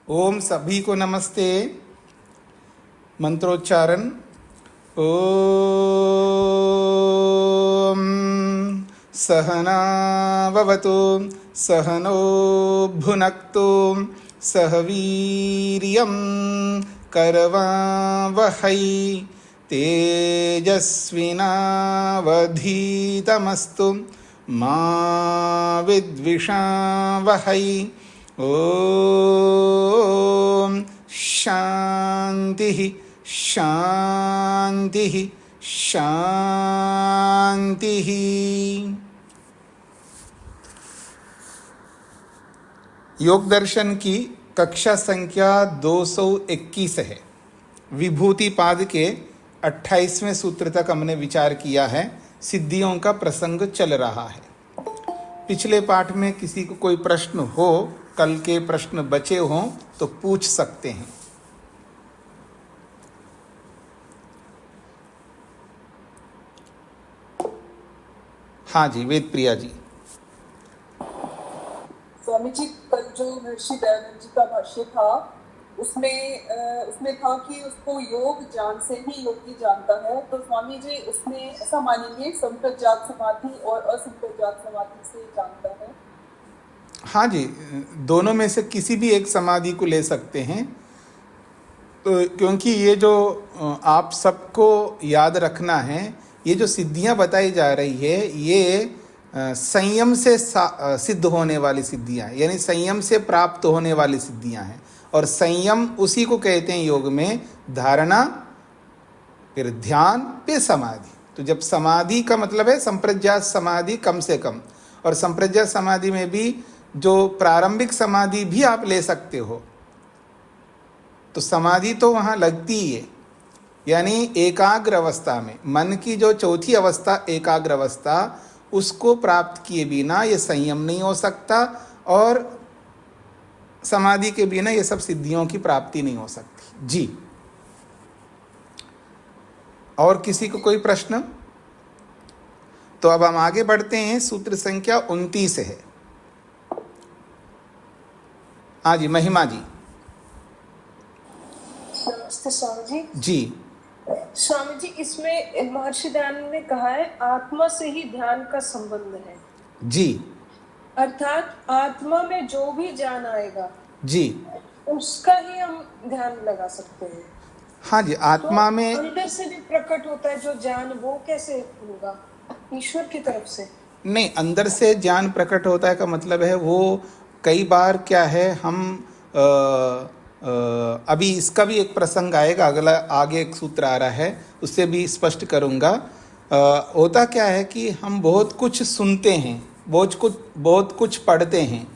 ओम सभी को नमस्ते। मंत्रोच्चारण। ओम सहना भवतु सहनो भुनक्तु सह वीर्यं करवावहै तेजस्विनावधीतमस्तु मा विद्विषावहै। ओम शांति शांति शांति। योग दर्शन की कक्षा संख्या 221 है। विभूति पाद के 28वें सूत्र तक हमने विचार किया है। सिद्धियों का प्रसंग चल रहा है। पिछले पाठ में किसी को कोई प्रश्न हो, कल के प्रश्न बचे हों तो पूछ सकते हैं। हाँ जी, वेद प्रिया जी। स्वामी जी, कल जो महर्षि दयानंद जी का भाष्य था उसमें था कि उसको योग ज्ञान से ही योगी जानता है। तो स्वामी जी उसमें ऐसा मानेंगे संप्रज्ञात समाधि और असंप्रज्ञात समाधि से जानता है? हाँ जी, दोनों में से किसी भी एक समाधि को ले सकते हैं। तो क्योंकि ये जो आप सबको याद रखना है, ये जो सिद्धियां बताई जा रही है ये संयम से सिद्ध होने वाली सिद्धियां, यानी संयम से प्राप्त होने वाली सिद्धियां हैं। और संयम उसी को कहते हैं योग में धारणा, फिर ध्यान, फिर समाधि। तो जब समाधि का मतलब है संप्रज्ञात समाधि कम से कम, और संप्रज्ञात समाधि में भी जो प्रारंभिक समाधि भी आप ले सकते हो। तो समाधि तो वहाँ लगती ही है, यानी एकाग्र अवस्था में मन की जो चौथी अवस्था एकाग्र अवस्था, उसको प्राप्त किए बिना ये संयम नहीं हो सकता, और समाधि के बिना ये सब सिद्धियों की प्राप्ति नहीं हो सकती जी। और किसी को कोई प्रश्न? तो अब हम आगे बढ़ते हैं। सूत्र संख्या 29 है। हाँ जी, महिमा जी। नमस्ते स्वामी जी। जी स्वामी जी, इसमें महर्षि दयानंद ने कहा है आत्मा से ही ध्यान का संबंध है जी। अर्थात आत्मा में जो भी ज्ञान आएगा जी, उसका ही हम ध्यान लगा सकते हैं। हाँ जी, आत्मा तो में अंदर से भी प्रकट होता है जो ज्ञान, वो कैसे होगा? ईश्वर की तरफ से नहीं, अंदर से ज्ञान प्रकट होता है का मतलब है वो कई बार क्या है, हम अभी इसका भी एक प्रसंग आएगा, अगला आगे एक सूत्र आ रहा है, उससे भी स्पष्ट करूँगा। होता क्या है कि हम बहुत कुछ सुनते हैं, बहुत कुछ पढ़ते हैं।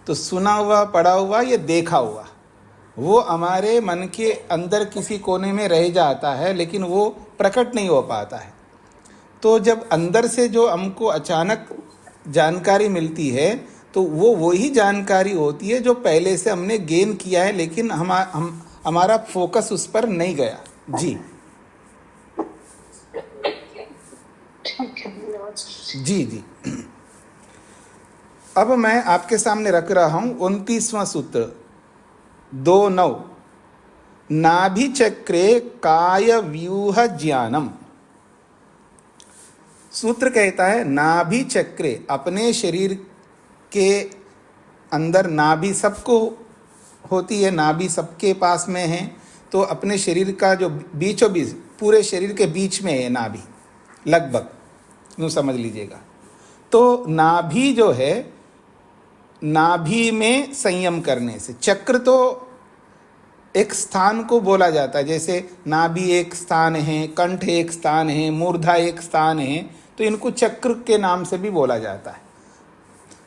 तो सुना हुआ, पढ़ा हुआ, ये देखा हुआ, वो हमारे मन के अंदर किसी कोने में रह जाता है, लेकिन वो प्रकट नहीं हो पाता है। तो जब अंदर से जो हमको अचानक जानकारी मिलती है, तो वो वही जानकारी होती है जो पहले से हमने गेन किया है, लेकिन हमारा फोकस उस पर नहीं गया जी। जी जी। अब मैं आपके सामने रख रहा हूं 29वां सूत्र 2.9। नाभि चक्रे काय व्यूह ज्ञानम। सूत्र कहता है नाभि चक्रे, अपने शरीर के अंदर नाभि सबको होती है, नाभि सबके पास में है। तो अपने शरीर का जो बीचों बीच, पूरे शरीर के बीच में है नाभि, लगभग यूँ समझ लीजिएगा। तो नाभि जो है, नाभि में संयम करने से, चक्र तो एक स्थान को बोला जाता है, जैसे नाभि एक स्थान है, कंठ एक स्थान है, मूर्धा एक स्थान है, तो इनको चक्र के नाम से भी बोला जाता है।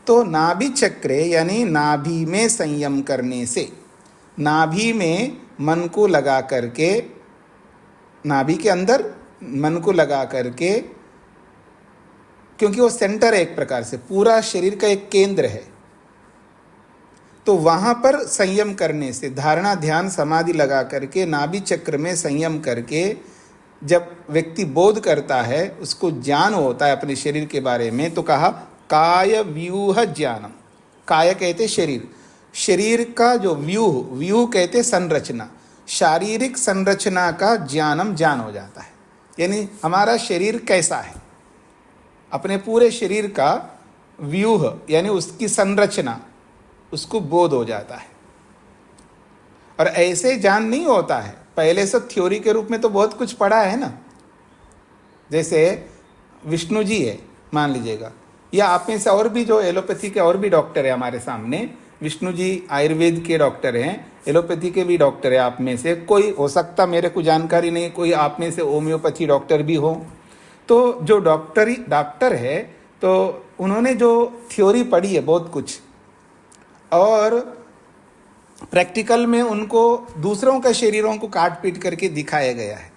तो नाभि चक्रे यानी नाभि में संयम करने से, नाभि में मन को लगा करके, नाभि के अंदर मन को लगा करके, क्योंकि वो सेंटर है एक प्रकार से, पूरा शरीर का एक केंद्र है। तो वहाँ पर संयम करने से, धारणा, ध्यान, समाधि लगा करके नाभि चक्र में संयम करके जब व्यक्ति बोध करता है, उसको ज्ञान होता है अपने शरीर के बारे में, तो कहा काय व्यूह ज्ञानम। काय कहते शरीर, शरीर का जो व्यूह कहते संरचना, शारीरिक संरचना का ज्ञान हो जाता है। यानी हमारा शरीर कैसा है, अपने पूरे शरीर का व्यूह यानी उसकी संरचना, उसको बोध हो जाता है। और ऐसे ज्ञान नहीं होता है, पहले से थ्योरी के रूप में तो बहुत कुछ पढ़ा है ना। जैसे विष्णु जी है मान लीजिएगा, या आप में से और भी जो एलोपैथी के और भी डॉक्टर है हमारे सामने, विष्णु जी आयुर्वेद के डॉक्टर हैं, एलोपैथी के भी डॉक्टर है आप में से कोई, हो सकता मेरे को जानकारी नहीं, कोई आप में से होम्योपैथी डॉक्टर भी हो। तो जो डॉक्टर है तो उन्होंने जो थ्योरी पढ़ी है बहुत कुछ, और प्रैक्टिकल में उनको दूसरों का शरीरों को काट पीट करके दिखाया गया है,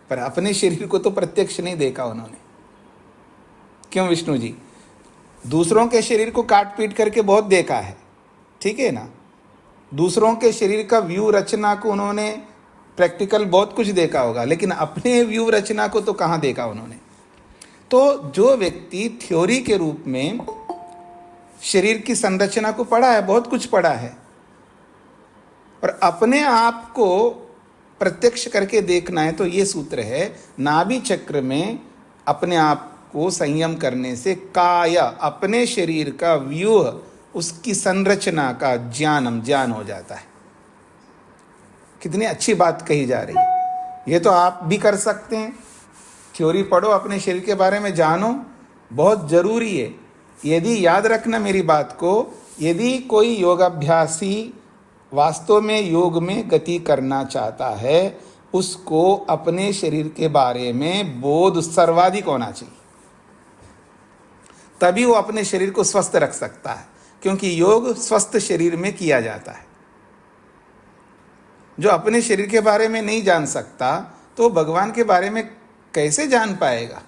पर अपने शरीर को तो प्रत्यक्ष नहीं देखा उन्होंने। क्यों विष्णु जी? दूसरों के शरीर को काट पीट करके बहुत देखा है, ठीक है ना। दूसरों के शरीर का व्यू रचना को उन्होंने प्रैक्टिकल बहुत कुछ देखा होगा, लेकिन अपने व्यू रचना को तो कहाँ देखा उन्होंने। तो जो व्यक्ति थ्योरी के रूप में शरीर की संरचना को पढ़ा है, बहुत कुछ पढ़ा है, और अपने आप को प्रत्यक्ष करके देखना है, तो ये सूत्र है, नाभि चक्र में अपने आप को संयम करने से काय, अपने शरीर का व्यूह, उसकी संरचना का ज्ञान हो जाता है। कितनी अच्छी बात कही जा रही है। ये तो आप भी कर सकते हैं, थ्योरी पढ़ो, अपने शरीर के बारे में जानो, बहुत ज़रूरी है। यदि याद रखना मेरी बात को, यदि कोई योगाभ्यासी वास्तव में योग में गति करना चाहता है, उसको अपने शरीर के बारे में बोध सर्वाधिक होना चाहिए, तभी वो अपने शरीर को स्वस्थ रख सकता है। क्योंकि योग स्वस्थ शरीर में किया जाता है। जो अपने शरीर के बारे में नहीं जान सकता, तो भगवान के बारे में कैसे जान पाएगा?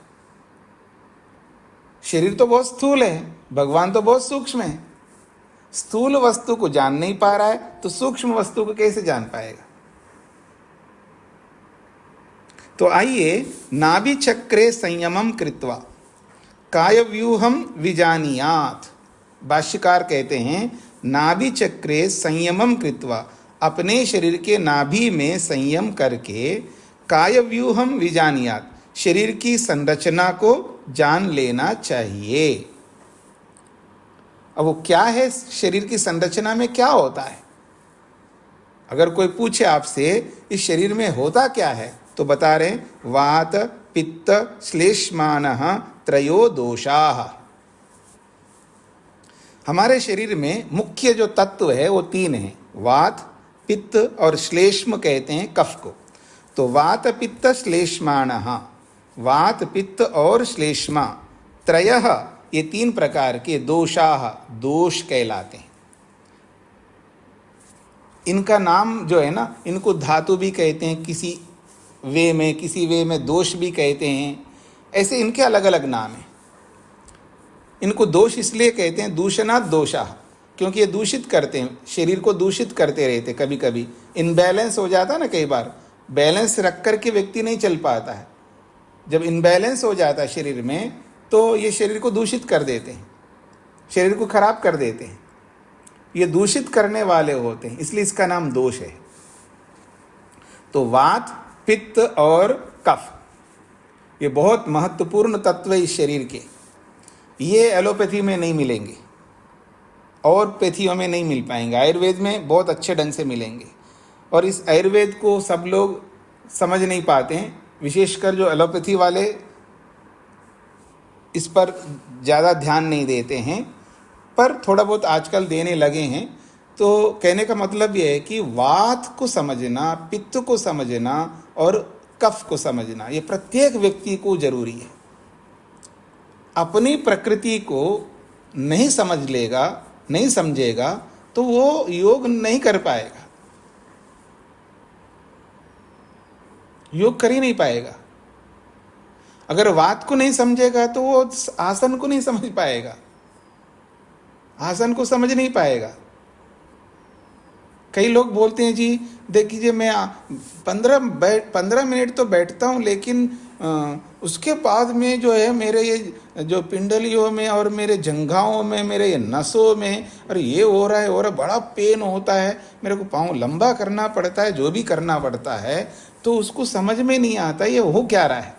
शरीर तो बहुत स्थूल है, भगवान तो बहुत सूक्ष्म है। स्थूल वस्तु को जान नहीं पा रहा है, तो सूक्ष्म वस्तु को कैसे जान पाएगा? तो आइए, नाभि चक्रे संयमम कृत्वा कायव्यूहम विजानियात। भाष्यकार कहते हैं, नाभि चक्रे संयमम कृत्वा, अपने शरीर के नाभि में संयम करके, कायव्यूहम विजानियात, शरीर की संरचना को जान लेना चाहिए। अब वो क्या है, शरीर की संरचना में क्या होता है? अगर कोई पूछे आपसे इस शरीर में होता क्या है, तो बता रहे, वात पित्त श्लेष्मानः त्रयो दोषाः। हमारे शरीर में मुख्य जो तत्व है वो तीन हैं, वात पित्त और श्लेष्म कहते हैं कफ को। तो वात पित्त श्लेष्मानः, वात पित्त और श्लेष्मा, त्रयः, ये तीन प्रकार के दोषाः, दोष कहलाते हैं। इनका नाम जो है ना, इनको धातु भी कहते हैं, किसी वे में दोष भी कहते हैं, ऐसे इनके अलग अलग नाम हैं। इनको दोष इसलिए कहते हैं दूषणात् दोषाः, क्योंकि ये दूषित करते हैं, शरीर को दूषित करते रहते। कभी कभी इनबैलेंस हो जाता है ना, कई बार बैलेंस रख कर के व्यक्ति नहीं चल पाता है। जब इनबैलेंस हो जाता है शरीर में, तो ये शरीर को दूषित कर देते हैं, शरीर को खराब कर देते हैं। ये दूषित करने वाले होते हैं, इसलिए इसका नाम दोष है। तो वात पित्त और कफ, ये बहुत महत्वपूर्ण तत्व है इस शरीर के। ये एलोपैथी में नहीं मिलेंगे और पैथियों में नहीं मिल पाएंगे, आयुर्वेद में बहुत अच्छे ढंग से मिलेंगे। और इस आयुर्वेद को सब लोग समझ नहीं पाते हैं, विशेषकर जो एलोपैथी वाले इस पर ज़्यादा ध्यान नहीं देते हैं, पर थोड़ा बहुत आजकल देने लगे हैं। तो कहने का मतलब ये है कि वात को समझना, पित्त को समझना और कफ को समझना, ये प्रत्येक व्यक्ति को जरूरी है। अपनी प्रकृति को नहीं समझ लेगा, नहीं समझेगा, तो वो योग नहीं कर पाएगा, योग कर ही नहीं पाएगा। अगर वात को नहीं समझेगा तो वो आसन को नहीं समझ पाएगा, आसन को समझ नहीं पाएगा। कई लोग बोलते हैं, जी देखिए मैं 15 मिनट तो बैठता हूँ, लेकिन उसके बाद में जो है मेरे ये जो पिंडलियों में और मेरे जंघाओं में, मेरे ये नसों में, अरे ये हो रहा है, बड़ा पेन होता है, मेरे को पाँव लंबा करना पड़ता है, जो भी करना पड़ता है, तो उसको समझ में नहीं आता ये हो क्या रहा है।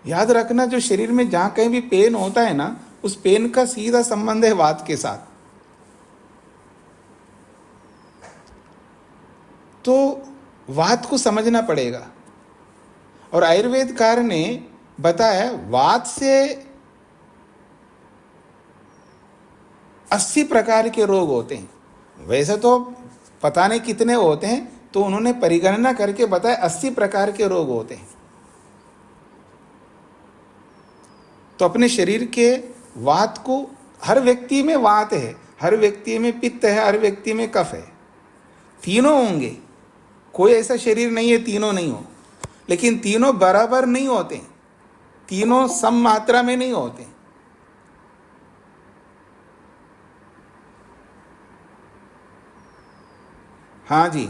याद रखना, जो शरीर में जहाँ कहीं भी पेन होता है ना, उस पेन का सीधा संबंध है वात के साथ। तो वात को समझना पड़ेगा। और आयुर्वेदकार ने बताया वात से 80 प्रकार के रोग होते हैं। वैसे तो पता नहीं कितने होते हैं, तो उन्होंने परिगणना करके बताया 80 प्रकार के रोग होते हैं। तो अपने शरीर के वात को, हर व्यक्ति में वात है, हर व्यक्ति में पित्त है, हर व्यक्ति में कफ है, तीनों होंगे। कोई ऐसा शरीर नहीं है तीनों नहीं हो, लेकिन तीनों बराबर नहीं होते, तीनों सम मात्रा में नहीं होते। हाँ जी,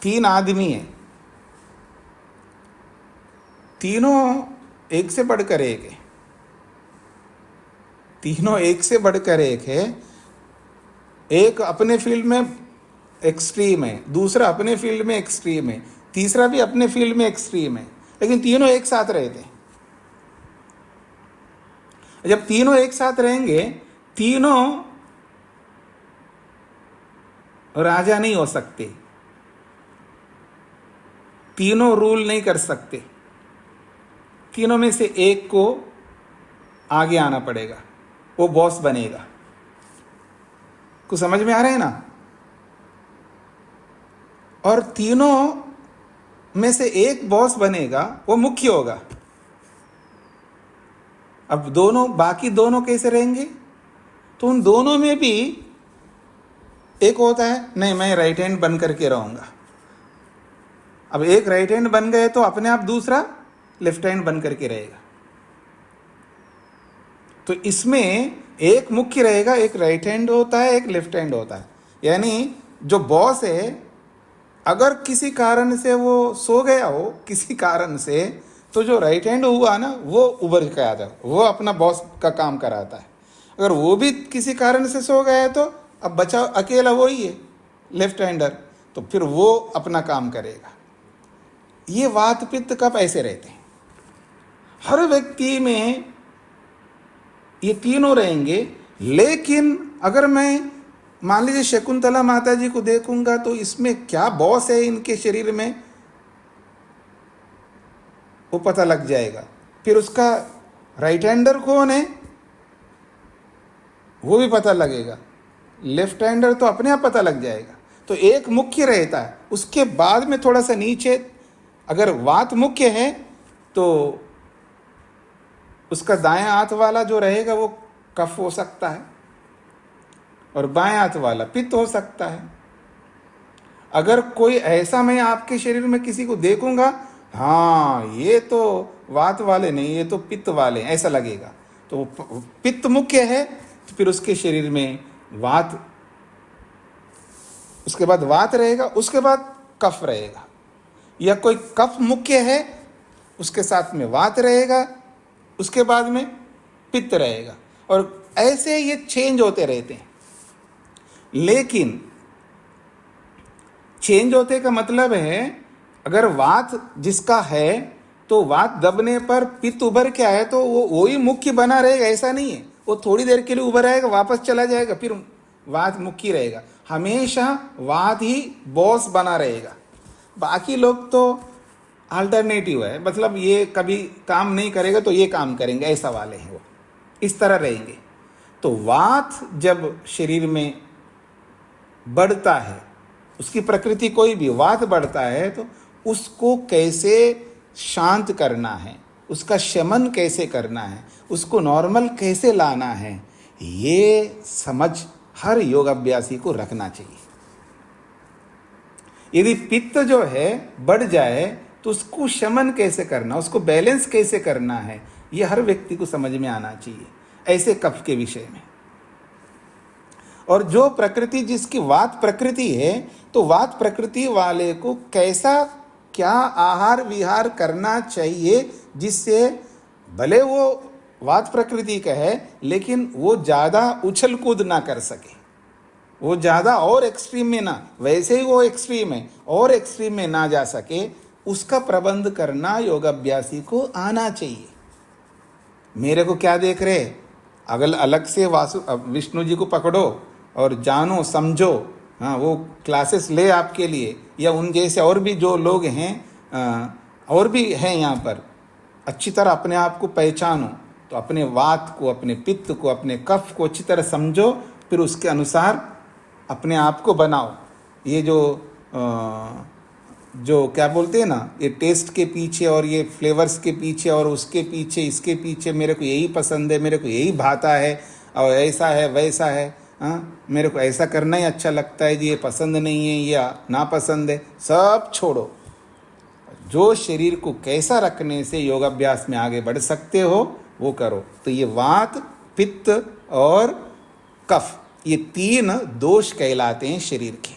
3 आदमी है, तीनों एक से बढ़कर एक है, तीनों एक से बढ़कर एक है। एक अपने फील्ड में एक्सट्रीम है, दूसरा अपने फील्ड में एक्सट्रीम है, तीसरा भी अपने फील्ड में एक्सट्रीम है, लेकिन तीनों एक साथ रहते हैं। जब तीनों एक साथ रहेंगे, तीनों राजा नहीं हो सकते, तीनों रूल नहीं कर सकते, तीनों में से एक को आगे आना पड़ेगा, वो बॉस बनेगा। कुछ समझ में आ रहा है ना। और तीनों में से एक बॉस बनेगा, वो मुख्य होगा। अब दोनों, बाकी दोनों कैसे रहेंगे? तो उन दोनों में भी एक होता है, नहीं मैं राइट हैंड बन करके रहूंगा। अब एक राइट हैंड बन गए तो अपने आप दूसरा लेफ्ट हैंड बन करके रहेगा। तो इसमें एक मुख्य रहेगा, एक राइट हैंड होता है, एक लेफ्ट हैंड होता है। यानी जो बॉस है, अगर किसी कारण से वो सो गया हो, किसी कारण से, तो जो राइट हैंड हुआ ना, वो उभर के आता है, वो अपना बॉस का काम कराता है। अगर वो भी किसी कारण से सो गया है, तो अब बचा अकेला वो ही है लेफ्ट हैंडर, तो फिर वो अपना काम करेगा। ये वात पित्त कफ ऐसे रहते हैं, हर व्यक्ति में ये तीनों रहेंगे। लेकिन अगर मैं मान लीजिए शकुंतला माता जी को देखूंगा, तो इसमें क्या बॉस है इनके शरीर में, वो पता लग जाएगा। फिर उसका राइट हैंडर कौन है, वो भी पता लगेगा। लेफ्ट हैंडर तो अपने आप पता लग जाएगा। तो एक मुख्य रहता है, उसके बाद में थोड़ा सा नीचे, अगर वात मुख्य है तो उसका दायां हाथ वाला जो रहेगा वो कफ हो सकता है, और बाएं हाथ वाला पित्त हो सकता है। अगर कोई ऐसा मैं आपके शरीर में किसी को देखूंगा, हाँ ये तो वात वाले नहीं, ये तो पित्त वाले, ऐसा लगेगा। तो पित्त मुख्य है, तो फिर उसके शरीर में वात, उसके बाद वात रहेगा, उसके बाद कफ रहेगा। या कोई कफ मुख्य है, उसके साथ में वात रहेगा, उसके बाद में पित्त रहेगा, और ऐसे ये चेंज होते रहते हैं। लेकिन चेंज होते का मतलब है, अगर वात जिसका है, तो वात दबने पर पित्त उभर के आए तो वो वही मुख्य बना रहेगा, ऐसा नहीं है। वो थोड़ी देर के लिए उभर आएगा, वापस चला जाएगा, फिर वात मुख्य रहेगा। हमेशा वात ही बॉस बना रहेगा। बाकी लोग तो अल्टरनेटिव है, मतलब ये कभी काम नहीं करेगा तो ये काम करेंगे, ऐसा वाले हैं वो, इस तरह रहेंगे। तो वात जब शरीर में बढ़ता है, उसकी प्रकृति कोई भी वात बढ़ता है, तो उसको कैसे शांत करना है, उसका शमन कैसे करना है, उसको नॉर्मल कैसे लाना है, ये समझ हर योग अभ्यासी को रखना चाहिए। यदि पित्त जो है बढ़ जाए, तो उसको शमन कैसे करना, उसको बैलेंस कैसे करना है, ये हर व्यक्ति को समझ में आना चाहिए, ऐसे कफ के विषय में। और जो प्रकृति जिसकी वात प्रकृति है, तो वात प्रकृति वाले को कैसा क्या आहार विहार करना चाहिए जिससे भले वो वात प्रकृति का है लेकिन वो ज़्यादा उछल कूद ना कर सके, वो ज़्यादा और एक्सट्रीम में ना, वैसे ही वो एक्सट्रीम है और एक्सट्रीम में ना जा सके, उसका प्रबंध करना योगाभ्यासी को आना चाहिए। मेरे को क्या देख रहे, अगल अलग से विष्णु जी को पकड़ो और जानो समझो, हाँ वो क्लासेस ले आपके लिए, या उन जैसे और भी जो लोग हैं और भी हैं यहाँ पर, अच्छी तरह अपने आप को पहचानो, तो अपने वात को, अपने पित्त को, अपने कफ को अच्छी तरह समझो, फिर उसके अनुसार अपने आप को बनाओ। ये जो क्या बोलते हैं ना, ये टेस्ट के पीछे और ये फ्लेवर्स के पीछे और उसके पीछे इसके पीछे, मेरे को यही पसंद है, मेरे को यही भाता है और ऐसा है वैसा है, हाँ मेरे को ऐसा करना ही अच्छा लगता है जी, ये पसंद नहीं है या नापसंद है, सब छोड़ो। जो शरीर को कैसा रखने से योगाभ्यास में आगे बढ़ सकते हो वो करो। तो ये वात, पित्त और कफ, ये 3 दोष कहलाते हैं शरीर के।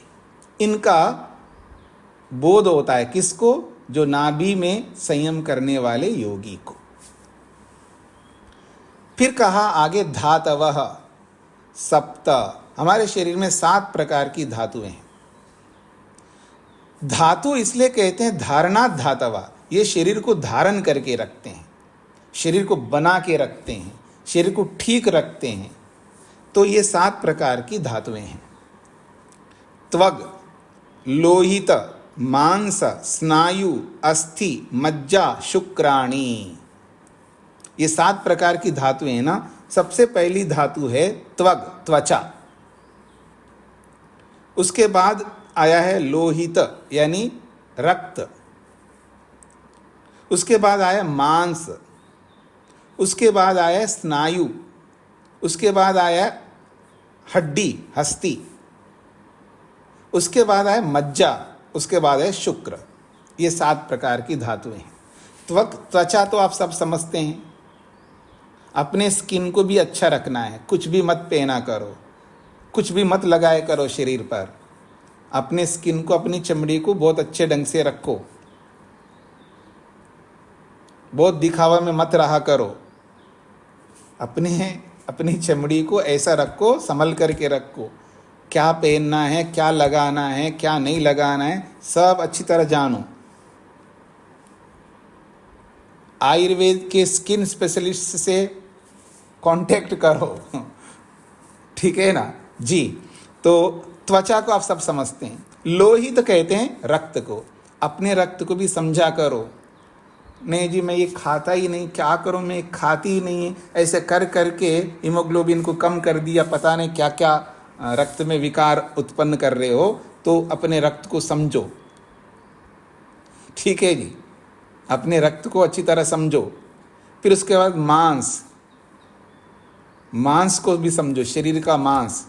इनका बोध होता है किसको? जो नाभि में संयम करने वाले योगी को। फिर कहा आगे धातवः सप्त, हमारे शरीर में 7 प्रकार की धातुएं हैं। धातु इसलिए कहते हैं धारणात् धातवा, ये शरीर को धारण करके रखते हैं, शरीर को बना के रखते हैं, शरीर को ठीक रखते हैं। तो ये 7 प्रकार की धातुएं हैं। त्वग, लोहित, मांस, स्नायु, अस्थि, मज्जा, शुक्राणी, ये 7 प्रकार की धातुएं हैं ना। सबसे पहली धातु है त्वग, त्वचा। उसके बाद आया है लोहित यानी रक्त। उसके बाद आया मांस। उसके बाद आया स्नायु। उसके बाद आया हड्डी, हस्ती। उसके बाद आया मज्जा। उसके बाद है शुक्र। ये 7 प्रकार की धातुएं हैं। त्वक, त्वचा तो आप सब समझते हैं। अपने स्किन को भी अच्छा रखना है, कुछ भी मत पहना करो, कुछ भी मत लगाए करो शरीर पर। अपने स्किन को, अपनी चमड़ी को बहुत अच्छे ढंग से रखो, बहुत दिखावा में मत रहा करो। अपनी चमड़ी को ऐसा रखो, संभल करके रखो। क्या पहनना है, क्या लगाना है, क्या नहीं लगाना है, सब अच्छी तरह जानो। आयुर्वेद के स्किन स्पेशलिस्ट से कांटेक्ट करो, ठीक है ना जी। तो त्वचा को आप सब समझते हैं। लोहित कहते हैं रक्त को। अपने रक्त को भी समझा करो। नहीं जी मैं ये खाता ही नहीं, क्या करूं, मैं खाती ही नहीं है, ऐसे कर करके हीमोग्लोबिन को कम कर दिया, पता नहीं क्या क्या रक्त में विकार उत्पन्न कर रहे हो। तो अपने रक्त को समझो, ठीक है जी। अपने रक्त को अच्छी तरह समझो। फिर उसके बाद मांस, मांस को भी समझो, शरीर का मांस।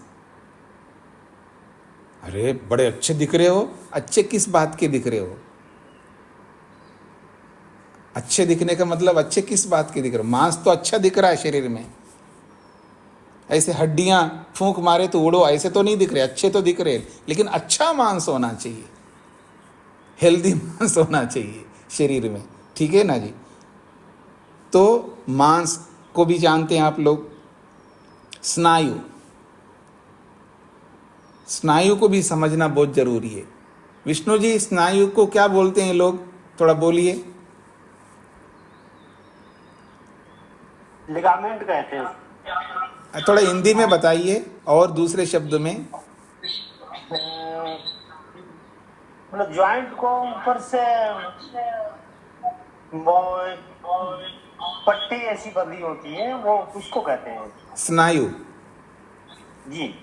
अरे बड़े अच्छे दिख रहे हो, अच्छे किस बात के दिख रहे हो? अच्छे दिखने का मतलब अच्छे किस बात के दिख रहे हो? मांस तो अच्छा दिख रहा है शरीर में। ऐसे हड्डियां फूंक मारे तो उड़ो, ऐसे तो नहीं दिख रहे, अच्छे तो दिख रहे, लेकिन अच्छा मांस होना चाहिए, हेल्दी मांस होना चाहिए शरीर में, ठीक है ना जी। तो मांस को भी जानते हैं आप लोग। स्नायु, स्नायु को भी समझना बहुत जरूरी है। विष्णु जी स्नायु को क्या बोलते हैं लोग, थोड़ा बोलिए। लिगामेंट कहते हैं। थोड़ा हिंदी में बताइए और दूसरे शब्द में। मतलब ज्वाइंट को ऊपर से पट्टी ऐसी बंधी होती है, वो उसको कहते हैं स्नायु। जी।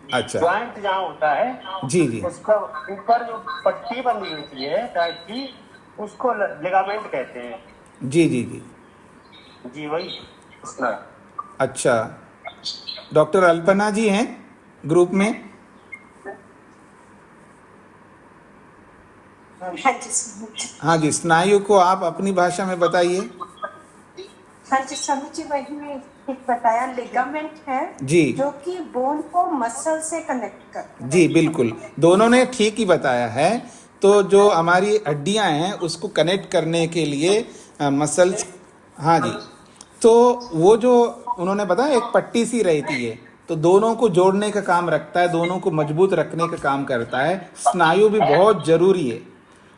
अच्छा, ज्वाइंट जहाँ होता है जी जी, उसका ऊपर जो पट्टी बंधी होती है टाइट की, उसको लिगामेंट कहते हैं। जी जी जी जी वही स्नायु। अच्छा, डॉक्टर अल्पना जी हैं ग्रुप में? हाँ जी, स्नायु को आप अपनी भाषा में बताइए। हाँ जी स्वामी जी, वही मैं एक बताया लिगामेंट है जी जो कि बोन को मसल से कनेक्ट करता है। जी बिल्कुल, दोनों ने ठीक ही बताया है। तो जो हमारी हड्डियां हैं उसको कनेक्ट करने के लिए मसल्स, हाँ जी, तो वो जो उन्होंने बताया एक पट्टी सी रहती है, तो दोनों को जोड़ने का काम रखता है, दोनों को मजबूत रखने का काम करता है। स्नायु भी बहुत जरूरी है,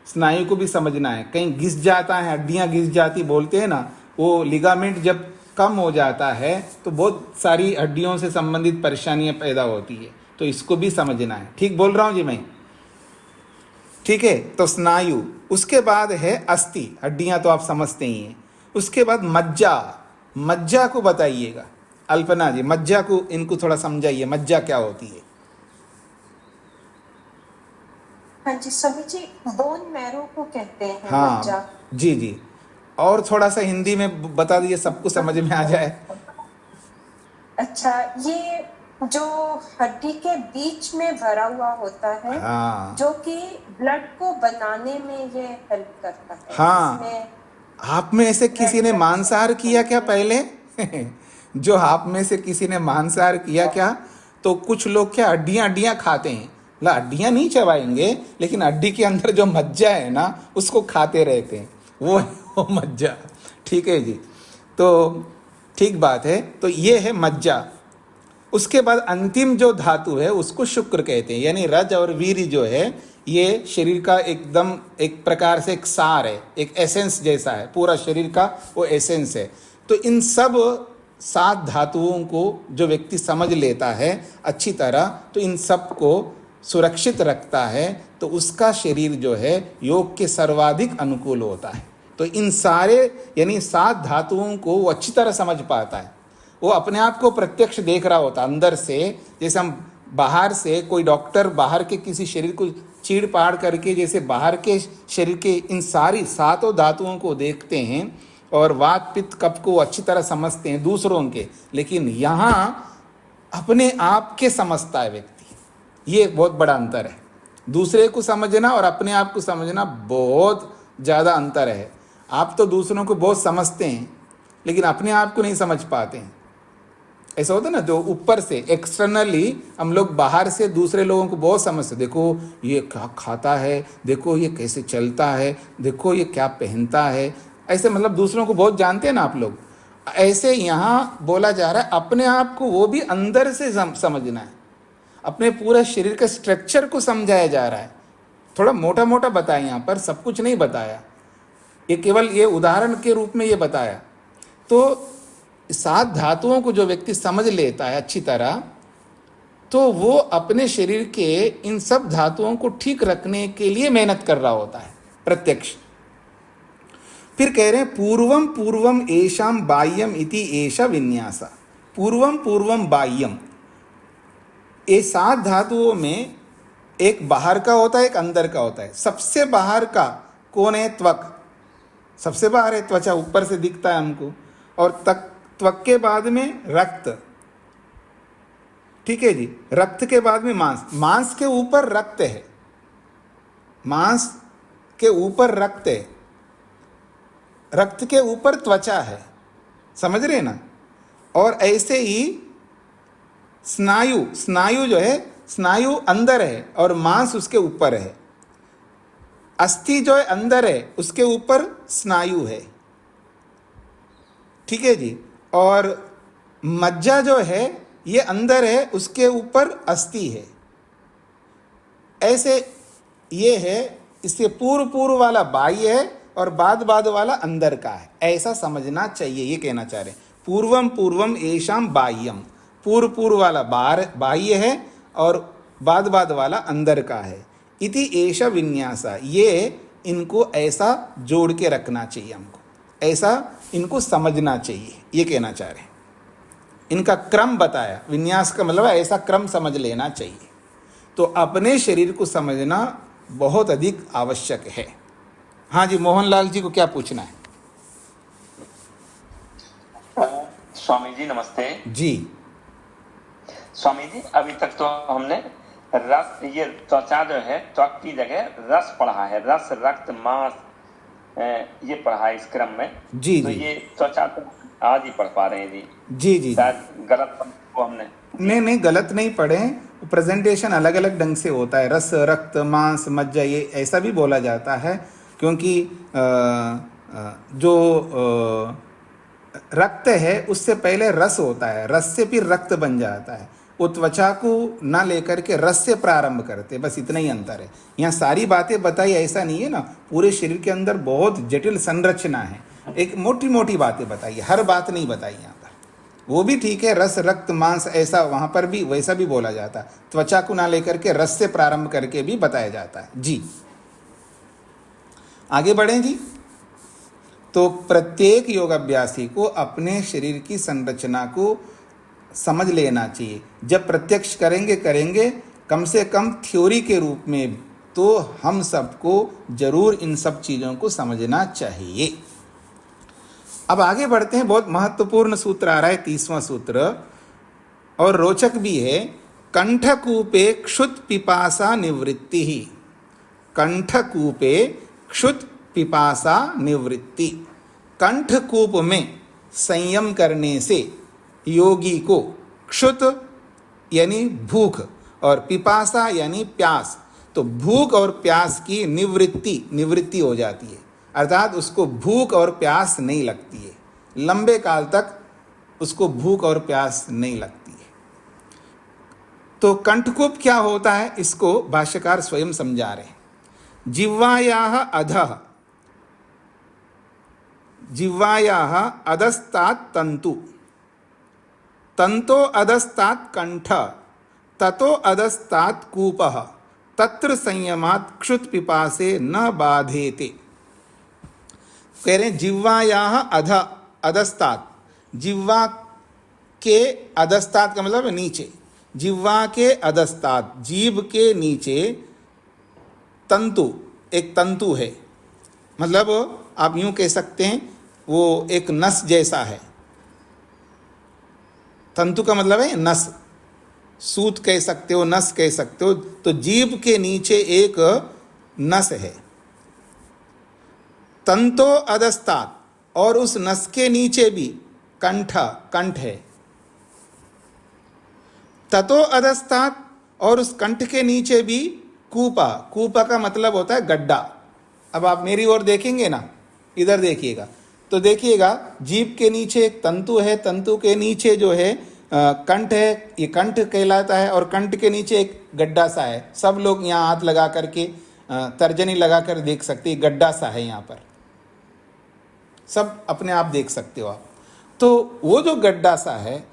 स्नायु को भी समझना है। कहीं घिस जाता है, हड्डियां घिस जाती बोलते हैं ना, वो लिगामेंट जब कम हो जाता है तो बहुत सारी हड्डियों से संबंधित परेशानियां पैदा होती है, तो इसको भी समझना है। ठीक बोल रहा हूं जी मैं? ठीक है, तो स्नायु, उसके बाद है अस्थि, हड्डियां तो आप समझते ही हैं। उसके बाद मज्जा, मज्जा को बताइएगा अल्पना जी, मज्जा को इनको थोड़ा समझाइए, मज्जा क्या होती है? हाँ जी स्वामी जी, बोन मैरो को कहते हैं हाँ मज्जा। जी जी, और थोड़ा सा हिंदी में बता दीजिए, सबको समझ में आ जाए। अच्छा, ये जो हड्डी के बीच में भरा हुआ होता है, हाँ जो कि ब्लड को बनाने में ये हेल्प करता है। हाँ, इसमें आप में से किसी ने मांसाहार किया क्या पहले? जो आप में से किसी ने मांसाहार किया क्या? तो कुछ लोग क्या हड्डियां हड्डियां खाते हैं, ला हड्डियां नहीं चबाएंगे, लेकिन हड्डी के अंदर जो मज्जा है ना उसको खाते रहते हैं, वो है वो मज्जा। ठीक है जी, तो ठीक बात है, तो ये है मज्जा। उसके बाद अंतिम जो धातु है उसको शुक्र कहते हैं, यानी रज और वीर्य जो है ये शरीर का एकदम एक प्रकार से एक सार है, एक एसेंस जैसा है, पूरा शरीर का वो एसेंस है। तो इन सब 7 धातुओं को जो व्यक्ति समझ लेता है अच्छी तरह, तो इन सब को सुरक्षित रखता है, तो उसका शरीर जो है योग के सर्वाधिक अनुकूल होता है। तो इन सारे यानी 7 धातुओं को वो अच्छी तरह समझ पाता है, वो अपने आप को प्रत्यक्ष देख रहा होता अंदर से। जैसे हम बाहर से कोई डॉक्टर बाहर के किसी शरीर को चीड़ पाड़ करके जैसे बाहर के शरीर के इन सारी 7 धातुओं को देखते हैं और वात पित्त कफ को अच्छी तरह समझते हैं दूसरों के, लेकिन यहाँ अपने आप के समझता है व्यक्ति। ये एक बहुत बड़ा अंतर है, दूसरे को समझना और अपने आप को समझना बहुत ज़्यादा अंतर है। आप तो दूसरों को बहुत समझते हैं लेकिन अपने आप को नहीं समझ पाते हैं। ऐसा होता है ना, जो ऊपर से एक्सटर्नली हम लोग बाहर से दूसरे लोगों को बहुत समझते, देखो ये क्या खाता है, देखो ये कैसे चलता है, देखो ये क्या पहनता है, ऐसे मतलब दूसरों को बहुत जानते हैं ना आप लोग। ऐसे यहाँ बोला जा रहा है अपने आप को वो भी अंदर से समझना है, अपने पूरे शरीर के स्ट्रक्चर को समझाया जा रहा है। थोड़ा मोटा मोटा बताया, यहाँ पर सब कुछ नहीं बताया, ये केवल ये उदाहरण के रूप में ये बताया। तो 7 धातुओं को जो व्यक्ति समझ लेता है अच्छी तरह, तो वो अपने शरीर के इन सब धातुओं को ठीक रखने के लिए मेहनत कर रहा होता है प्रत्यक्ष। फिर कह रहे हैं पूर्वम पूर्वम एषाम बाह्यम इति एषा विन्यासा। पूर्वम पूर्वम बाह्यम, ये 7 धातुओं में एक बाहर का होता है, एक अंदर का होता है। सबसे बाहर का कौन है? त्वक, सबसे बाहर है त्वचा, ऊपर से दिखता है हमको। और त्वक के बाद में रक्त, ठीक है जी, रक्त के बाद में मांस, मांस के ऊपर रक्त है, मांस के ऊपर रक्त है, रक्त के ऊपर त्वचा है, समझ रहे ना। और ऐसे ही स्नायु, स्नायु जो है, स्नायु अंदर है और मांस उसके ऊपर है। अस्थि जो है अंदर है, उसके ऊपर स्नायु है, ठीक है जी। और मज्जा जो है ये अंदर है, उसके ऊपर अस्थि है। ऐसे ये है, इससे पूर्व पूर्व वाला बाह्य है और बाद बाद वाला अंदर का है, ऐसा समझना चाहिए। ये कहना चाह रहे हैं पूर्वम पूर्वम एषाम बाह्यम, पूर्व पूर्व वाला बाह्य है और बाद बाद वाला अंदर का है। इति एषा विन्यासा, ये इनको ऐसा जोड़ के रखना चाहिए, हमको ऐसा इनको समझना चाहिए, ये कहना चाह रहे हैं। इनका क्रम बताया, विन्यास का मतलब ऐसा क्रम समझ लेना चाहिए। तो अपने शरीर को समझना बहुत अधिक आवश्यक है। हाँ जी, मोहनलाल जी को क्या पूछना है? स्वामी जी नमस्ते। जी स्वामी जी, अभी तक तो हमने रस, ये त्वचा जो है त्वक की जगह रस पढ़ा है, रस रक्त मांस ये पढ़ा है इस क्रम में। जी तो जी ये त्वचा तो आज ही पढ़ पा रहे हैं जी। जी जी शायद गलत को हमने। नहीं गलत नहीं पढ़े, प्रेजेंटेशन अलग अलग ढंग से होता है। रस, रक्त, मांस, मज्जा, ये ऐसा भी बोला जाता है, क्योंकि जो रक्त है उससे पहले रस होता है, रस से फिर रक्त बन जाता है। वो त्वचा को ना लेकर के रस से प्रारंभ करते, बस इतना ही अंतर है। यहाँ सारी बातें बताई ऐसा नहीं है ना, पूरे शरीर के अंदर बहुत जटिल संरचना है, एक मोटी मोटी बातें बताई, हर बात नहीं बताई यहाँ पर। वो भी ठीक है, रस, रक्त, मांस, ऐसा वहाँ पर भी वैसा भी बोला जाता है। त्वचा को ना लेकर के रस से प्रारंभ करके भी बताया जाता है जी। आगे बढ़ें जी। तो प्रत्येक योगाभ्यासी को अपने शरीर की संरचना को समझ लेना चाहिए। जब प्रत्यक्ष करेंगे कम से कम थ्योरी के रूप में, तो हम सबको जरूर इन सब चीज़ों को समझना चाहिए। अब आगे बढ़ते हैं, बहुत महत्वपूर्ण सूत्र आ रहा है, 30वां सूत्र, और रोचक भी है। कंठकूपे क्षुत पिपासा निवृत्ति ही। कंठकूपे क्षुत पिपासा निवृत्ति। कंठकूप में संयम करने से योगी को क्षुत यानी भूख और पिपासा यानी प्यास, तो भूख और प्यास की निवृत्ति हो जाती है, अर्थात उसको भूख और प्यास नहीं लगती है, लंबे काल तक उसको भूख और प्यास नहीं लगती है। तो कंठकूप क्या होता है, इसको भाष्यकार स्वयं समझा रहे हैं। जिह्वायाः अधः, जिह्वायाः अधस्तात् तंतु, तंतो अधस्तात् कंठ, ततो अधस्तात् कूपः, तत्र संयमात् क्षुत पिपासे न बाधेते। कह रहे हैं जिह्वायाः अधस्तात्, जिह्वा के अधस्तात् का मतलब नीचे, जिह्वा के अधस्तात्, जीभ के नीचे तंतु, एक तंतु है, मतलब आप यूं कह सकते हैं वो एक नस जैसा है। तंतु का मतलब है नस, सूत कह सकते हो, नस कह सकते हो। तो जीभ के नीचे एक नस है, तंतो अधस्तात्, और उस नस के नीचे भी कंठ है। ततो अधस्तात्, और उस कंठ के नीचे भी कूपा का मतलब होता है गड्ढा। अब आप मेरी ओर देखेंगे ना, इधर देखिएगा तो देखिएगा जीभ के नीचे एक तंतु है, तंतु के नीचे जो है कंठ है, ये कंठ कहलाता है, और कंठ के नीचे एक गड्ढा सा है। सब लोग यहाँ हाथ लगा करके तर्जनी लगा कर देख सकते हैं, गड्ढा सा है यहाँ पर, सब अपने आप देख सकते हो आप। तो वो जो गड्ढा सा है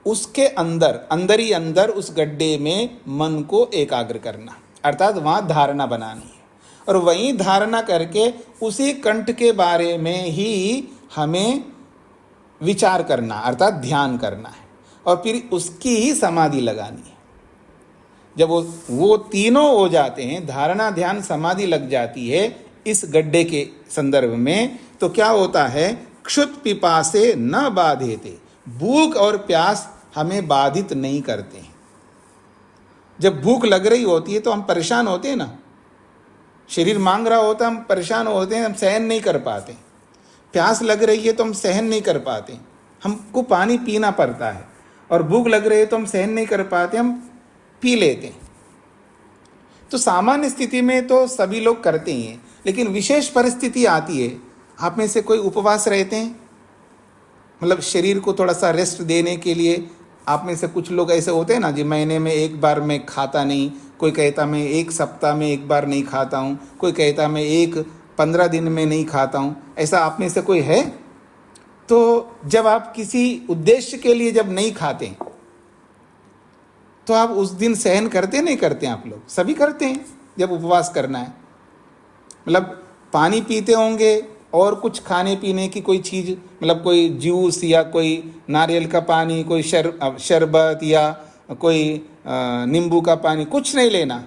उसके अंदर ही अंदर उस गड्ढे में मन को एकाग्र करना, अर्थात वहाँ धारणा बनानी है, और वहीं धारणा करके उसी कंठ के बारे में ही हमें विचार करना, अर्थात ध्यान करना है, और फिर उसकी ही समाधि लगानी है। जब वो तीनों हो जाते हैं, धारणा, ध्यान, समाधि लग जाती है इस गड्ढे के संदर्भ में, तो क्या होता है, क्षुत पिपासे न बाधेते, भूख और प्यास हमें बाधित नहीं करते हैं। जब भूख लग रही होती है तो हम परेशान होते हैं ना, शरीर मांग रहा होता है, हम परेशान होते हैं, हम सहन नहीं कर पाते। प्यास लग रही है तो हम सहन नहीं कर पाते, हमको पानी पीना पड़ता है, और भूख लग रही है तो हम सहन नहीं कर पाते, हम पी लेते हैं। तो सामान्य स्थिति में तो सभी लोग करते ही हैं, लेकिन विशेष परिस्थिति आती है, आप में से कोई उपवास रहते हैं, मतलब शरीर को थोड़ा सा रेस्ट देने के लिए। आप में से कुछ लोग ऐसे होते हैं ना जी, महीने में एक बार मैं खाता नहीं, कोई कहता मैं एक सप्ताह में एक बार नहीं खाता हूँ, कोई कहता मैं 15 दिन में नहीं खाता हूँ, ऐसा आप में से कोई है? तो जब आप किसी उद्देश्य के लिए जब नहीं खाते तो आप उस दिन सहन करते नहीं करते? आप लोग सभी करते हैं जब उपवास करना है, मतलब पानी पीते होंगे और कुछ खाने पीने की कोई चीज़, मतलब कोई जूस या कोई नारियल का पानी, कोई शरबत या कोई नींबू का पानी, कुछ नहीं लेना,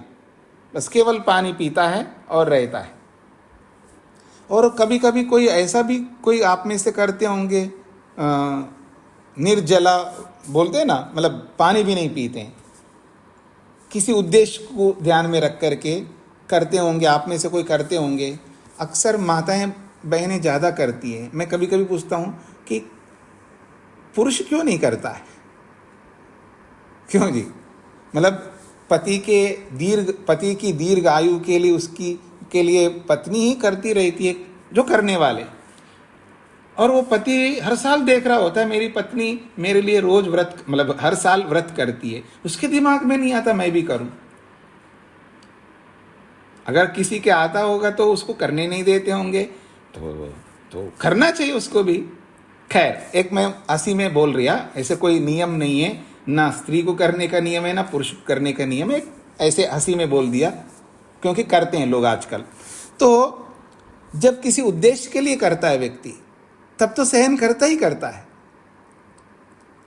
बस केवल पानी पीता है और रहता है। और कभी कभी कोई ऐसा भी कोई आप में से करते होंगे, निर्जला बोलते हैं ना, मतलब पानी भी नहीं पीते हैं, किसी उद्देश्य को ध्यान में रख करके करते होंगे, आप में से कोई करते होंगे। अक्सर माताएं बहनें ज़्यादा करती हैं। मैं कभी कभी पूछता हूँ कि पुरुष क्यों नहीं करता है? क्यों जी? मतलब पति की दीर्घ आयु के लिए उसकी के लिए पत्नी ही करती रहती है, जो करने वाले, और वो पति हर साल देख रहा होता है मेरी पत्नी मेरे लिए रोज व्रत, मतलब हर साल व्रत करती है, उसके दिमाग में नहीं आता मैं भी करूं। अगर किसी के आता होगा तो उसको करने नहीं देते होंगे, तो करना चाहिए उसको भी। खैर, एक मैं हंसी में बोल रहा, ऐसे कोई नियम नहीं है, ना स्त्री को करने का नियम है ना पुरुष को करने का नियम है, ऐसे हंसी में बोल दिया क्योंकि करते हैं लोग आजकल। तो जब किसी उद्देश्य के लिए करता है व्यक्ति, तब तो सहन करता ही करता है,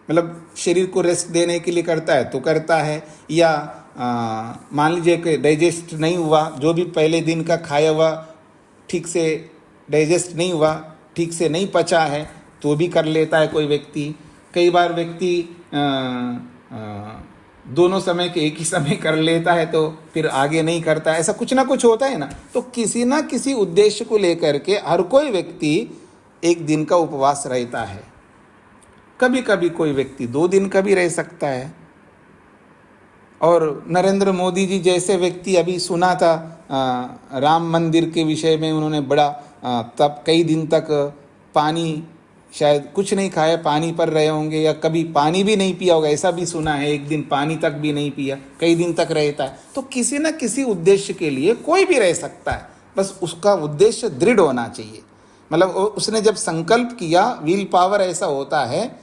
मतलब शरीर को रेस्ट देने के लिए करता है तो करता है, या मान लीजिए कि डाइजेस्ट नहीं हुआ, जो भी पहले दिन का खाया हुआ ठीक से डाइजेस्ट नहीं हुआ, ठीक से नहीं पचा है, तो भी कर लेता है कोई व्यक्ति। कई बार व्यक्ति दोनों समय के एक ही समय कर लेता है तो फिर आगे नहीं करता है, ऐसा कुछ ना कुछ होता है ना। तो किसी ना किसी उद्देश्य को लेकर के हर कोई व्यक्ति एक दिन का उपवास रहता है, कभी कभी कोई व्यक्ति 2 दिन का भी रह सकता है। और नरेंद्र मोदी जी जैसे व्यक्ति, अभी सुना था राम मंदिर के विषय में उन्होंने बड़ा तब कई दिन तक पानी, शायद कुछ नहीं खाया, पानी पर रहे होंगे, या कभी पानी भी नहीं पिया होगा, ऐसा भी सुना है। एक दिन पानी तक भी नहीं पिया, कई दिन तक रहता है। तो किसी न किसी उद्देश्य के लिए कोई भी रह सकता है, बस उसका उद्देश्य दृढ़ होना चाहिए। मतलब उसने जब संकल्प किया, विल पावर ऐसा होता है,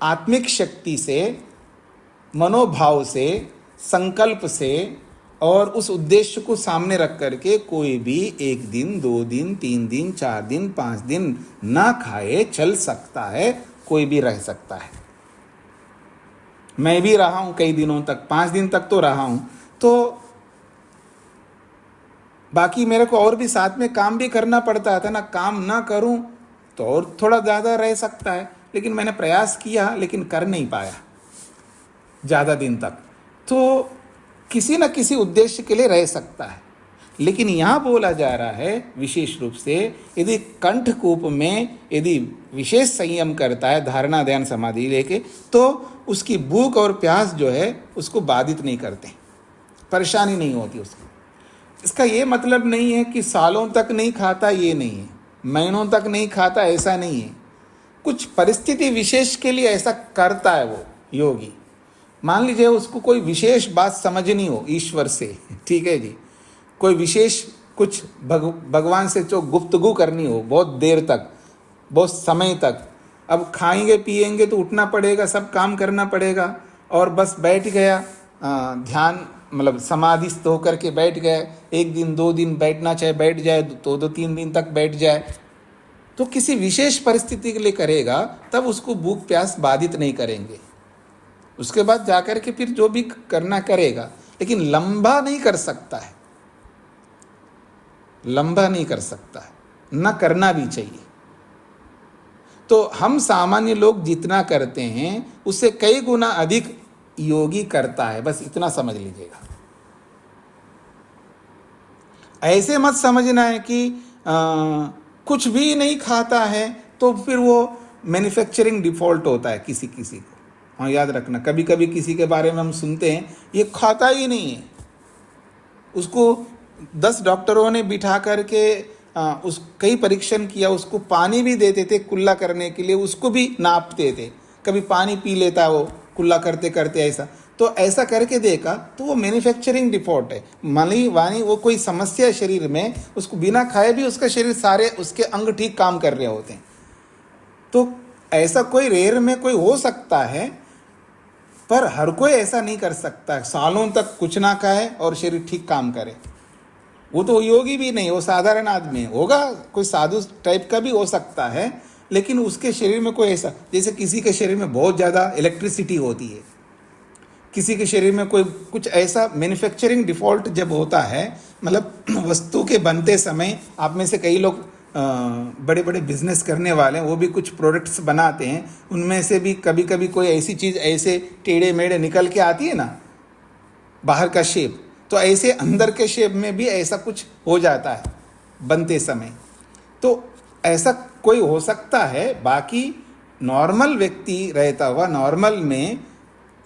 आत्मिक शक्ति से, मनोभाव से, संकल्प से, और उस उद्देश्य को सामने रख करके कोई भी 1 दिन, 2 दिन, 3 दिन, 4 दिन, 5 दिन ना खाए चल सकता है, कोई भी रह सकता है। मैं भी रहा हूं कई दिनों तक, 5 दिन तक तो रहा हूं। तो बाकी मेरे को और भी साथ में काम भी करना पड़ता था ना, काम ना करूं तो और थोड़ा ज़्यादा रह सकता है, लेकिन मैंने प्रयास किया, लेकिन कर नहीं पाया ज़्यादा दिन तक। तो किसी न किसी उद्देश्य के लिए रह सकता है। लेकिन यहाँ बोला जा रहा है विशेष रूप से, यदि कंठकूप में यदि विशेष संयम करता है, धारणा ध्यान समाधि लेके, तो उसकी भूख और प्यास जो है उसको बाधित नहीं करते, परेशानी नहीं होती उसको। इसका ये मतलब नहीं है कि सालों तक नहीं खाता, ये नहीं है, महीनों तक नहीं खाता, ऐसा नहीं है। कुछ परिस्थिति विशेष के लिए ऐसा करता है वो योगी। मान लीजिए उसको कोई विशेष बात समझनी हो ईश्वर से, ठीक है जी, कोई विशेष कुछ भगवान से जो गुफ्तगू करनी हो बहुत देर तक, बहुत समय तक। अब खाएंगे पिएंगे तो उठना पड़ेगा, सब काम करना पड़ेगा, और बस बैठ गया ध्यान, मतलब समाधिस्थ होकर के बैठ गए, 1 दिन 2 दिन बैठना चाहे बैठ जाए, 2-3 दिन तक बैठ जाए, तो किसी विशेष परिस्थिति के लिए करेगा, तब उसको भूख प्यास बाधित नहीं करेंगे। उसके बाद जाकर के फिर जो भी करना करेगा, लेकिन लंबा नहीं कर सकता है, लंबा नहीं कर सकता है, न करना भी चाहिए। तो हम सामान्य लोग जितना करते हैं उससे कई गुना अधिक योगी करता है, बस इतना समझ लीजिएगा। ऐसे मत समझना है कि कुछ भी नहीं खाता है तो फिर वो मैन्युफैक्चरिंग डिफॉल्ट होता है किसी किसी को। हाँ, याद रखना, कभी कभी किसी के बारे में हम सुनते हैं ये खाता ही नहीं है, उसको 10 डॉक्टरों ने बिठा करके उस कई परीक्षण किया, उसको पानी भी देते थे कुल्ला करने के लिए, उसको भी नापते थे, कभी पानी पी लेता वो कुल्ला करते करते ऐसा। तो ऐसा करके देखा तो वो मैन्युफैक्चरिंग डिफॉल्ट है, मानी वानी वो कोई समस्या है शरीर में, उसको बिना खाए भी उसका शरीर सारे उसके अंग ठीक काम कर रहे होते हैं। तो ऐसा कोई रेयर में कोई हो सकता है, पर हर कोई ऐसा नहीं कर सकता सालों तक कुछ ना खाए और शरीर ठीक काम करे। वो तो योगी भी नहीं, वो साधारण आदमी होगा, कोई साधु टाइप का भी हो सकता है, लेकिन उसके शरीर में कोई ऐसा, जैसे किसी के शरीर में बहुत ज़्यादा इलेक्ट्रिसिटी होती है, किसी के शरीर में कोई कुछ ऐसा मैन्युफैक्चरिंग डिफॉल्ट जब होता है, मतलब वस्तु के बनते समय, आप में से कई लोग बड़े बड़े बिजनेस करने वाले हैं, वो भी कुछ प्रोडक्ट्स बनाते हैं, उनमें से भी कभी कभी कोई ऐसी चीज़ ऐसे टेढ़े मेढ़े निकल के आती है ना, बाहर का शेप, तो ऐसे अंदर के शेप में भी ऐसा कुछ हो जाता है बनते समय। तो ऐसा कोई हो सकता है, बाकी नॉर्मल व्यक्ति रहता हुआ नॉर्मल में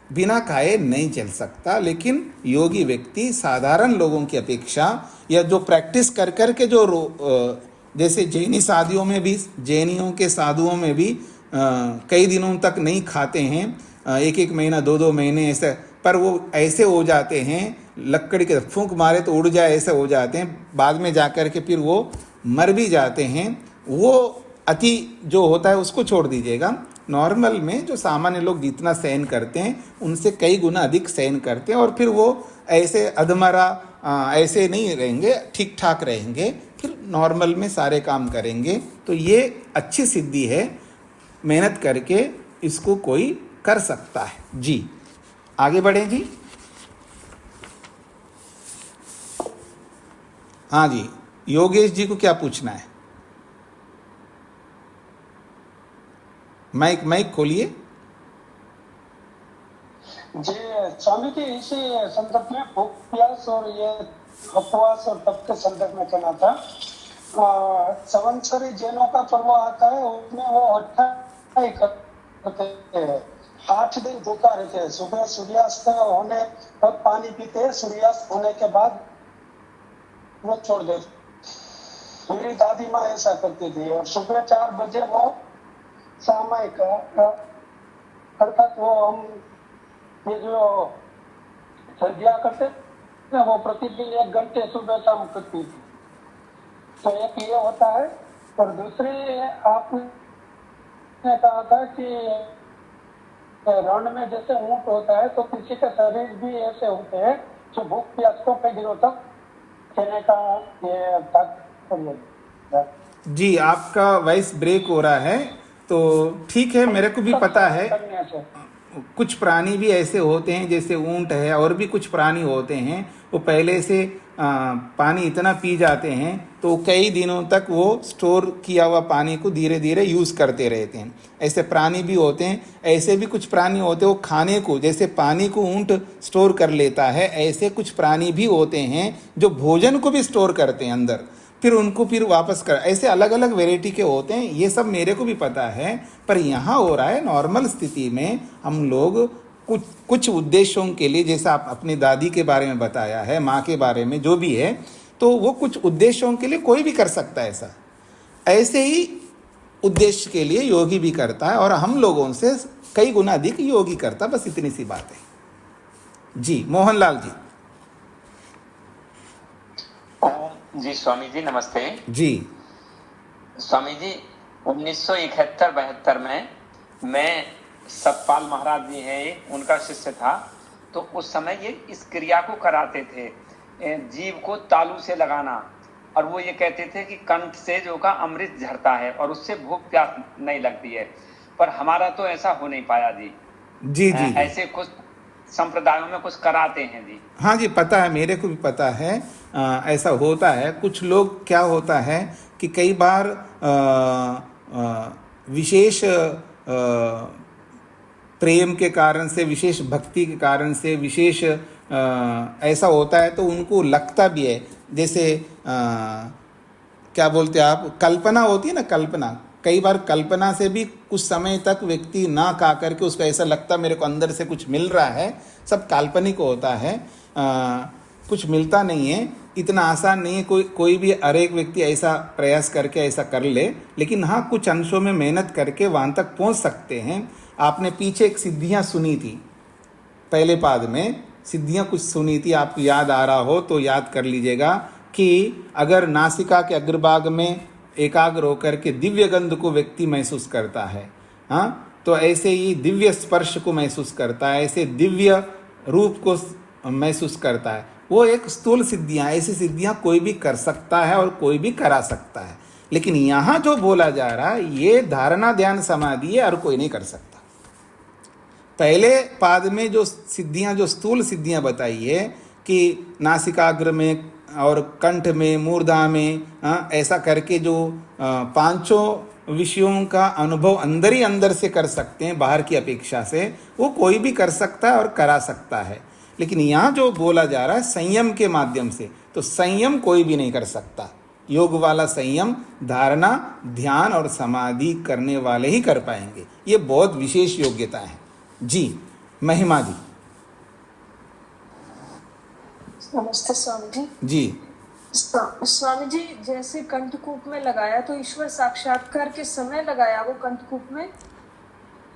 बिना खाए नहीं चल सकता, लेकिन योगी व्यक्ति साधारण लोगों की अपेक्षा या जो प्रैक्टिस कर कर के जो जैसे जैनी शादियों में भी, जैनियों के साधुओं में भी कई दिनों तक नहीं खाते हैं, एक एक महीना 2-2 महीने ऐसे, पर वो ऐसे हो जाते हैं लकड़ी के फूंक मारे तो उड़ जाए ऐसे हो जाते हैं, बाद में जाकर के फिर वो मर भी जाते हैं। वो अति जो होता है उसको छोड़ दीजिएगा। नॉर्मल में जो सामान्य लोग जितना सहन करते हैं उनसे कई गुना अधिक सहन करते हैं, और फिर वो ऐसे अधमरा ऐसे नहीं रहेंगे, ठीक ठाक रहेंगे, फिर नॉर्मल में सारे काम करेंगे। तो ये अच्छी सिद्धि है, मेहनत करके इसको कोई कर सकता है। जी आगे बढ़ें जी। हाँ जी, योगेश जी को क्या पूछना है? माइक खोलिए जी। स्वामी जी, इसी संदर्भ में भूख प्यास और ये उपवास और तप के संदर्भ में कहना था। संवत्सरी जैनों का पर्व आता है, उसमें वो 28 करते हैं, 8 दिन भूखा रहते हैं। सुबह सूर्यास्त होने पर पानी पीते हैं, सूर्यास्त होने के बाद वो छोड़ देते। मेरी दादी माँ ऐसा करती थी, और सुबह 4 बजे वो सामयिक अर्थात वो हम ये जो सर्दिया करते हैं वो प्रतिदिन 1 घंटे सुबह शाम करती थी। तो एक ये होता है, और दूसरी आपने कहा था कि रण में जैसे ऊंट होता है तो किसी के शरीर भी ऐसे होते हैं जो भूख प्यास को कई दिनों तक कहने का ये तात्पर्य। जी आपका वॉइस ब्रेक हो रहा है, तो ठीक है, मेरे को भी पता है कुछ प्राणी भी ऐसे होते हैं जैसे ऊंट है, और भी कुछ प्राणी होते हैं वो पहले से पानी इतना पी जाते हैं तो कई दिनों तक वो स्टोर किया हुआ पानी को धीरे धीरे यूज़ करते रहते हैं। ऐसे प्राणी भी होते हैं। ऐसे भी कुछ प्राणी होते हैं वो खाने को, जैसे पानी को ऊंट स्टोर कर लेता है, ऐसे कुछ प्राणी भी होते हैं जो भोजन को भी स्टोर करते हैं अंदर, फिर उनको फिर वापस कर, ऐसे अलग अलग वेराइटी के होते हैं। ये सब मेरे को भी पता है, पर यहाँ हो रहा है नॉर्मल स्थिति में हम लोग कुछ उद्देश्यों के लिए, जैसा आप अपनी दादी के बारे में बताया है, माँ के बारे में जो भी है, तो वो कुछ उद्देश्यों के लिए कोई भी कर सकता है ऐसा। ऐसे ही उद्देश्य के लिए योगी भी करता है, और हम लोगों से कई गुना अधिक योगी करता, बस इतनी सी बात है। जी मोहनलाल जी। जी स्वामी जी नमस्ते। जी स्वामी जी 1971-72 में मैं सतपाल महाराज जी हैं, उनका शिष्य था, तो उस समय ये इस क्रिया को कराते थे, जीव को तालू से लगाना, और वो ये कहते थे कि कंठ से जो का अमृत झरता है और उससे भूख प्यास नहीं लगती है। पर हमारा तो ऐसा हो नहीं पाया जी। जी जी ऐसे कुछ संप्रदायों में कुछ कराते हैं जी। हाँ जी पता है, मेरे को भी पता है। ऐसा होता है। कुछ लोग क्या होता है कि कई बार विशेष प्रेम के कारण से, विशेष भक्ति के कारण से, विशेष ऐसा होता है तो उनको लगता भी है, जैसे क्या बोलते हैं आप, कल्पना होती है ना, कल्पना। कई बार कल्पना से भी कुछ समय तक व्यक्ति ना खा करके उसको ऐसा लगता मेरे को अंदर से कुछ मिल रहा है। सब काल्पनिक होता है, कुछ मिलता नहीं है। इतना आसान नहीं है कोई भी हर एक व्यक्ति ऐसा प्रयास करके ऐसा कर ले, लेकिन हाँ कुछ अंशों में मेहनत करके वहाँ तक पहुँच सकते हैं। आपने पीछे एक सिद्धियाँ सुनी थी, पहले पाद में सिद्धियाँ कुछ सुनी थी, आपको याद आ रहा हो तो याद कर लीजिएगा कि अगर नासिका के अग्रभाग में एकाग्र होकर के दिव्य गंध को व्यक्ति महसूस करता है, हाँ, तो ऐसे ही दिव्य स्पर्श को महसूस करता है, ऐसे दिव्य रूप को महसूस करता है। वो एक स्थूल सिद्धियाँ, ऐसी सिद्धियाँ कोई भी कर सकता है और कोई भी करा सकता है। लेकिन यहाँ जो बोला जा रहा है ये धारणा ध्यान समाधि है, और कोई नहीं कर सकता। पहले पाद में जो सिद्धियाँ, जो स्थूल सिद्धियाँ बताई है कि नासिकाग्र में और कंठ में, मूर्धा में, ऐसा करके जो पांचों विषयों का अनुभव अंदर ही अंदर से कर सकते हैं बाहर की अपेक्षा से, वो कोई भी कर सकता है और करा सकता है। लेकिन यहाँ जो बोला जा रहा है संयम के माध्यम से, तो संयम कोई भी नहीं कर सकता। योग वाला संयम धारणा, ध्यान और समाधि करने वाले ही कर पाएंगे। ये बहुत विशेष योग्यता है। जी, महिमा जी। नमस्ते स्वामी जी। जी, स्वामी जी, जैसे कंठकूप में लगाया तो ईश्वर साक्षात्कार के समय लगाया वो कंठकूप में?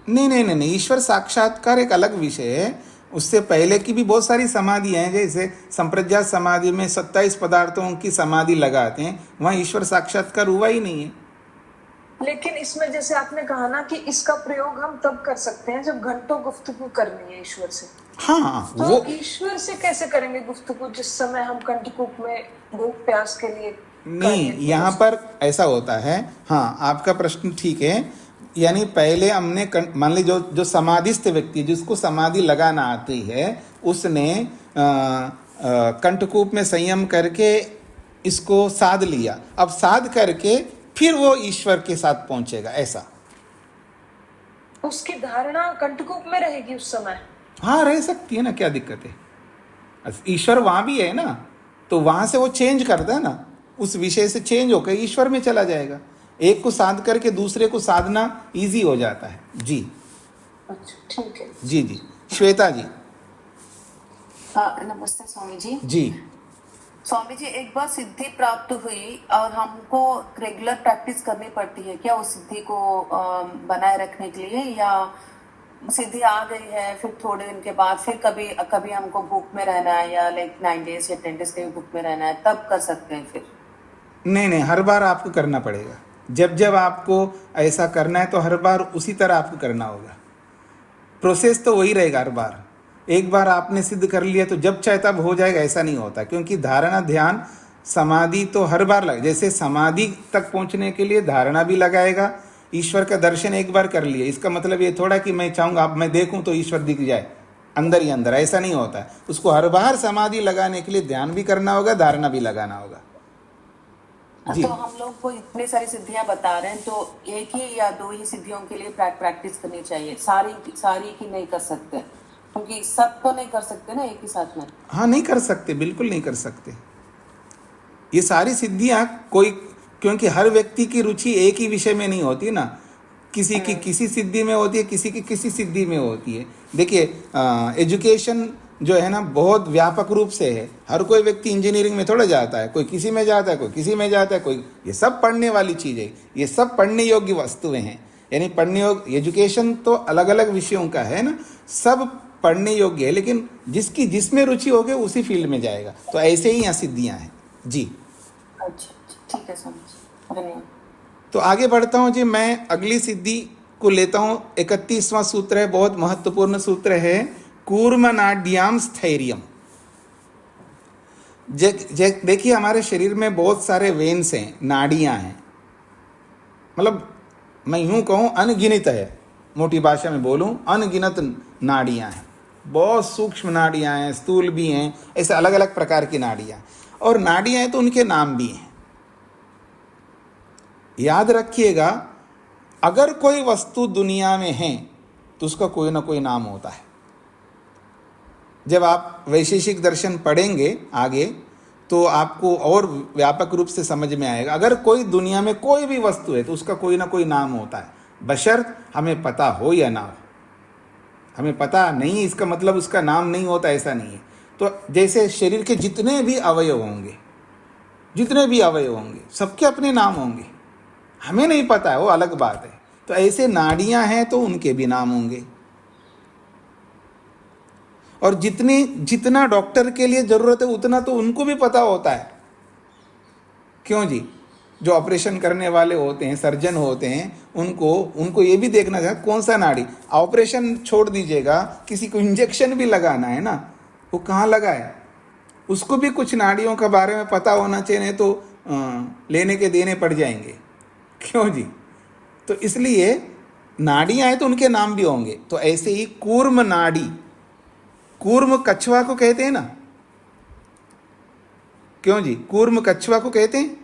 नहीं नहीं नहीं नहीं, ईश्वर साक्षात्कार एक अलग विषय है। उससे पहले की भी बहुत सारी समाधियाँ हैं, जैसे संप्रज्ञात समाधि में 27 पदार्थों की समाधि लगाते हैं, वहाँ ईश्वर साक्षात्कार हुआ ही नहीं है। लेकिन इसमें जैसे आपने कहा ना कि इसका प्रयोग हम तब कर सकते हैं जब घंटों गुफ्तगू करनी है ईश्वर से। हाँ, तो वो ईश्वर से कैसे करेंगे गुफ्तगू जिस समय हम कंठकूप में भूख प्यास के लिए नहीं, यहाँ पर ऐसा होता है। हाँ, आपका प्रश्न ठीक है। यानी पहले हमने मान ली जो समाधिस्थ व्यक्ति जिसको समाधि लगाना आती है, उसने कंठकूप में संयम करके इसको साध लिया। अब साध करके फिर वो ईश्वर के साथ पहुंचेगा, ऐसा। उसकी धारणा कंठकूप में रहेगी उस समय? हाँ, रह सकती है ना, क्या दिक्कत है। ईश्वर वहां भी है ना, तो वहां से वो चेंज करता है ना, उस विषय से चेंज होकर ईश्वर में चला जाएगा। एक को साध करके दूसरे को साधना इजी हो जाता है। जी, अच्छा, ठीक है। जी जी। श्वेता जी। नमस्ते स्वामी जी। जी, स्वामी जी, एक बार सिद्धि प्राप्त हुई और हमको रेगुलर प्रैक्टिस करनी पड़ती है क्या उस सिद्धि को बनाए रखने के लिए, या सिद्धि आ गई है फिर थोड़े दिन के बाद फिर कभी कभी हमको भूख में रहना है, या लाइक 9 days या 10 days के भूख में रहना है, तब कर सकते हैं फिर? नहीं नहीं, हर बार आपको करना पड़ेगा। जब जब आपको ऐसा करना है तो हर बार उसी तरह आपको करना होगा। प्रोसेस तो वही रहेगा हर बार। एक बार आपने सिद्ध कर लिया तो जब चाहे तब हो जाएगा, ऐसा नहीं होता। क्योंकि धारणा, ध्यान, समाधि तो हर बार लगे। जैसे समाधि तक पहुंचने के लिए धारणा भी लगाएगा। ईश्वर का दर्शन एक बार कर लिया, इसका मतलब ये थोड़ा कि मैं चाहूँगा अब मैं देखूँ तो ईश्वर दिख जाए अंदर ही अंदर, ऐसा नहीं होता है। उसको हर बार समाधि लगाने के लिए ध्यान भी करना होगा, धारणा भी लगाना होगा। जी। तो हम लोग को इतने सारी सिद्धियां बता रहे हैं, तो एक ही या दो ही सिद्धियों के लिए प्रैक्टिस करनी चाहिए? सारी की नहीं कर सकते, क्योंकि सब तो नहीं कर सकते ना एक ही साथ में। हाँ, नहीं कर सकते, बिल्कुल नहीं कर सकते। ये सारी सिद्धियां कोई, क्योंकि हर व्यक्ति की रुचि एक ही विषय में नहीं होती ना। किसी की किसी सिद्धि में होती है, किसी की किसी सिद्धि में होती है। देखिए, एजुकेशन जो है ना बहुत व्यापक रूप से है। हर कोई व्यक्ति इंजीनियरिंग में थोड़ा जाता है, कोई किसी में जाता है, कोई किसी में जाता है, कोई। ये सब पढ़ने वाली चीज़ है, ये सब पढ़ने योग्य वस्तुएं हैं। यानी पढ़ने योग्य एजुकेशन तो अलग अलग विषयों का है ना, सब पढ़ने योग्य है, लेकिन जिसकी जिसमें रुचि होगी उसी फील्ड में जाएगा। तो ऐसे ही यहाँ सिद्धियाँ हैं। जी, अच्छा, ठीक है, समझ, धन्यवाद। तो आगे बढ़ता हूँ जी। मैं अगली सिद्धि को लेता हूँ। 31वां सूत्र है, बहुत महत्वपूर्ण सूत्र है। कूर्मनाड्याम स्थैर्यम। देखिए, हमारे शरीर में बहुत सारे वेन्स हैं, नाड़ियाँ हैं। मतलब मैं यूँ कहूँ अनगिनत है, मोटी भाषा में बोलूँ अनगिनत नाड़ियाँ हैं। बहुत सूक्ष्म नाड़ियाँ हैं, स्थूल भी हैं, ऐसे अलग अलग प्रकार की नाड़ियाँ। और नाड़ियाँ हैं तो उनके नाम भी हैं। याद रखिएगा, अगर कोई वस्तु दुनिया में है तो उसका कोई ना कोई नाम होता है। जब आप वैशेषिक दर्शन पढ़ेंगे आगे तो आपको और व्यापक रूप से समझ में आएगा। अगर कोई दुनिया में कोई भी वस्तु है तो उसका कोई ना कोई नाम होता है, बशर्त हमें पता हो या ना हो। हमें पता नहीं इसका मतलब उसका नाम नहीं होता, ऐसा नहीं है। तो जैसे शरीर के जितने भी अवयव होंगे, सबके अपने नाम होंगे। हमें नहीं पता है, वो अलग बात है। तो ऐसे नाड़ियां हैं तो उनके भी नाम होंगे। और जितना डॉक्टर के लिए जरूरत है उतना तो उनको भी पता होता है। क्यों जी? जो ऑपरेशन करने वाले होते हैं, सर्जन होते हैं, उनको ये भी देखना चाहिए कौन सा नाड़ी। ऑपरेशन छोड़ दीजिएगा, किसी को इंजेक्शन भी लगाना है ना, वो कहाँ लगाए, उसको भी कुछ नाड़ियों के बारे में पता होना चाहिए, नहीं तो लेने के देने पड़ जाएंगे। क्यों जी? तो इसलिए नाड़ियां हैं तो उनके नाम भी होंगे। तो ऐसे ही कूर्म नाड़ी, कूर्म कछुआ को कहते हैं ना। क्यों जी? कूर्म कछुआ को कहते हैं,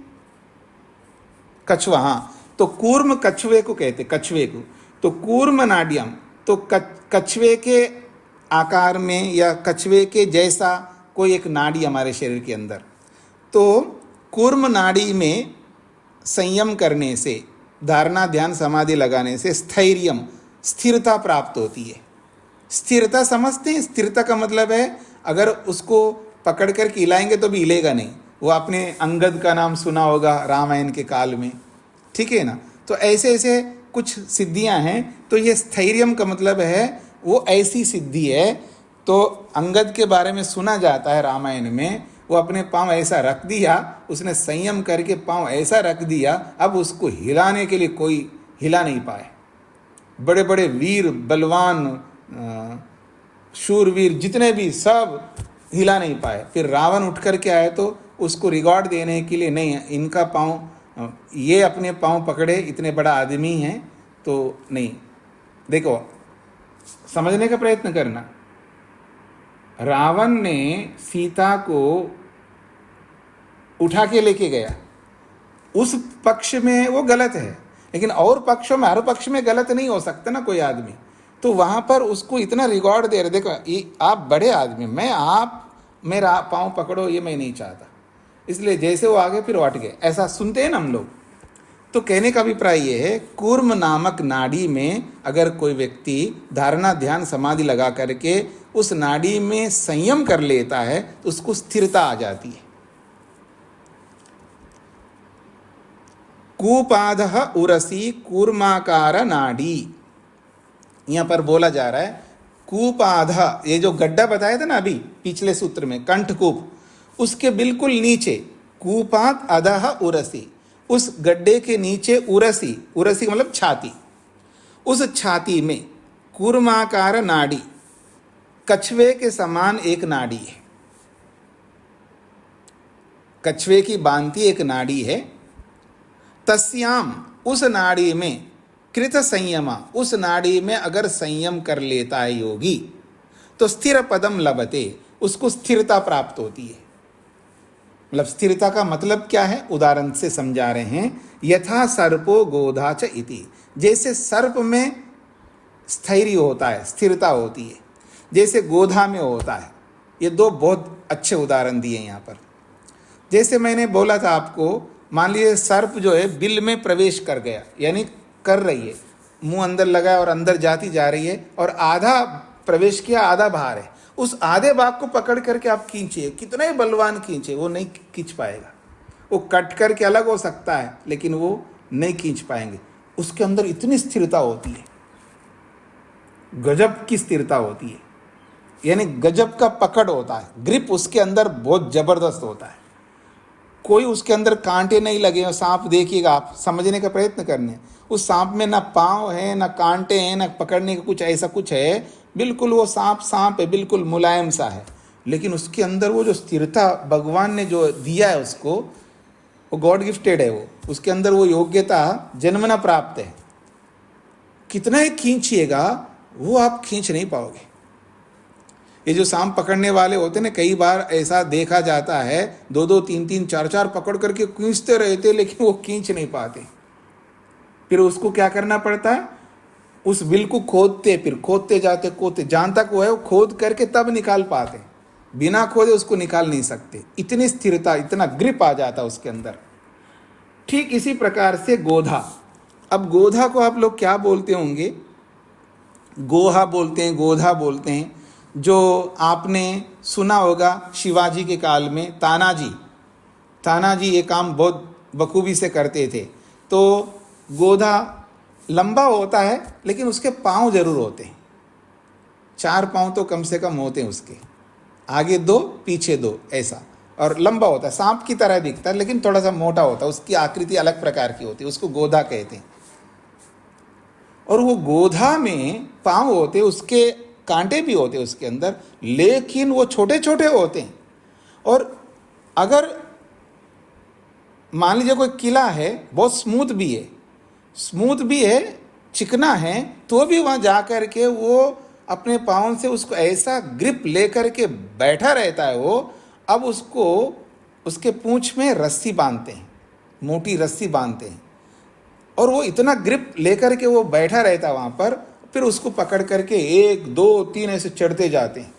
कछुआ। हाँ, तो कूर्म कछुए को कहते, कछुए को। तो कूर्म नाड्यम, तो कछुए के आकार में या कछुए के जैसा कोई एक नाड़ी हमारे शरीर के अंदर। तो कूर्म नाड़ी में संयम करने से, धारणा ध्यान समाधि लगाने से स्थैर्यम, स्थिरता प्राप्त होती है। स्थिरता समझते हैं? स्थिरता का मतलब है अगर उसको पकड़ कर के हिलाएंगे तो भी हिलेगा नहीं। वो आपने अंगद का नाम सुना होगा रामायण के काल में, ठीक है ना। तो ऐसे ऐसे कुछ सिद्धियां हैं। तो ये स्थैर्यम का मतलब है वो ऐसी सिद्धि है। तो अंगद के बारे में सुना जाता है रामायण में, वो अपने पांव ऐसा रख दिया, उसने संयम करके पांव ऐसा रख दिया, अब उसको हिलाने के लिए कोई हिला नहीं पाए। बड़े बड़े वीर बलवान शूरवीर जितने भी सब हिला नहीं पाए। फिर रावण उठ कर के आए तो उसको रिकॉर्ड देने के लिए, नहीं इनका पांव, ये अपने पांव पकड़े, इतने बड़ा आदमी हैं तो नहीं। देखो समझने का प्रयत्न करना। रावण ने सीता को उठा के लेके गया, उस पक्ष में वो गलत है, लेकिन और पक्षों में, हर पक्ष में गलत नहीं हो सकता ना कोई आदमी। तो वहां पर उसको इतना रिकॉर्ड दे रहे, देखो ये आप बड़े आदमी, मैं आप मेरा पांव पकड़ो, ये मैं नहीं चाहता। इसलिए जैसे वो आगे फिर हट गए, ऐसा सुनते हैं ना हम लोग। तो कहने का अभिप्राय ये है, कूर्म नामक नाड़ी में अगर कोई व्यक्ति धारणा ध्यान समाधि लगा करके उस नाड़ी में संयम कर लेता है तो उसको स्थिरता आ जाती है। कूपाधः उरसी कूर्माकार नाड़ी, यहां पर बोला जा रहा है कूपाधः, ये जो गड्ढा बताया था ना अभी पिछले सूत्र में, कंठकूप, उसके बिल्कुल नीचे कूपात अधः उरसी, उस गड्ढे के नीचे उरसी, उरसी मतलब छाती, उस छाती में कूर्माकार नाड़ी, कछुए के समान एक नाड़ी है, कछुए की भांति एक नाड़ी है। तस्याम, उस नाड़ी में, कृत संयमा, उस नाड़ी में अगर संयम कर लेता है योगी तो स्थिर पदम लभते, उसको स्थिरता प्राप्त होती है। मतलब स्थिरता का मतलब क्या है, उदाहरण से समझा रहे हैं। यथा सर्पो गोधा च इति, जैसे सर्प में स्थैर्य होता है, स्थिरता होती है, जैसे गोधा में होता है। ये दो बहुत अच्छे उदाहरण दिए यहाँ पर। जैसे मैंने बोला था आपको, मान लीजिए सर्प जो है बिल में प्रवेश कर गया, यानी कर रही है, मुंह अंदर लगा और अंदर जाती जा रही है, और आधा प्रवेश किया आधा बाहर है। उस आधे भाग को पकड़ करके आप खींचिए, कितना ही बलवान खींचे, वो नहीं खींच पाएगा। वो कट करके अलग हो सकता है लेकिन वो नहीं खींच पाएंगे। उसके अंदर इतनी स्थिरता होती है, गजब की स्थिरता होती है, यानी गजब का पकड़ होता है, ग्रिप उसके अंदर बहुत जबरदस्त होता है। कोई उसके अंदर कांटे नहीं लगे। सांप देखिएगा आप, समझने का प्रयत्न करने, उस सांप में ना पाँव है ना कांटे हैं ना पकड़ने का कुछ ऐसा कुछ है, बिल्कुल वो सांप है, बिल्कुल मुलायम सा है। लेकिन उसके अंदर वो जो स्थिरता भगवान ने जो दिया है उसको, वो गॉड गिफ्टेड है। वो उसके अंदर वो योग्यता जन्मना प्राप्त है। कितना ही खींचिएगा वो आप खींच नहीं पाओगे। ये जो सांप पकड़ने वाले होते हैं ना, कई बार ऐसा देखा जाता है, 2-2, 3-3, 4-4 पकड़ करके खींचते रहते, लेकिन वो खींच नहीं पाते। फिर उसको क्या करना पड़ता है, उस बिल को खोदते, फिर खोदते जाते, खोदते, जहां तक वो है वो खोद करके तब निकाल पाते, बिना खोदे उसको निकाल नहीं सकते। इतनी स्थिरता, इतना ग्रिप आ जाता उसके अंदर। ठीक इसी प्रकार से गोधा। अब गोधा को आप लोग क्या बोलते होंगे, गोहा बोलते हैं, गोधा बोलते हैं। जो आपने सुना होगा शिवाजी के काल में, तानाजी ये काम बहुत बखूबी से करते थे। तो गोधा लंबा होता है लेकिन उसके पाँव जरूर होते हैं, 4 पाँव तो कम से कम होते हैं उसके, आगे 2 पीछे 2 ऐसा, और लंबा होता है, सांप की तरह दिखता है लेकिन थोड़ा सा मोटा होता है, उसकी आकृति अलग प्रकार की होती है, उसको गोधा कहते हैं। और वो गोधा में पाँव होते, उसके कांटे भी होते उसके अंदर, लेकिन वो छोटे छोटे होते हैं। और अगर मान लीजिए कोई किला है, बहुत स्मूथ भी है, चिकना है, तो भी वहाँ जा कर के वो अपने पाँव से उसको ऐसा ग्रिप ले कर के बैठा रहता है वो। अब उसको उसके पूंछ में रस्सी बांधते हैं, मोटी रस्सी बांधते हैं, और वो इतना ग्रिप ले कर के वो बैठा रहता है वहाँ पर। फिर उसको पकड़ करके 1, 2, 3 ऐसे चढ़ते जाते हैं।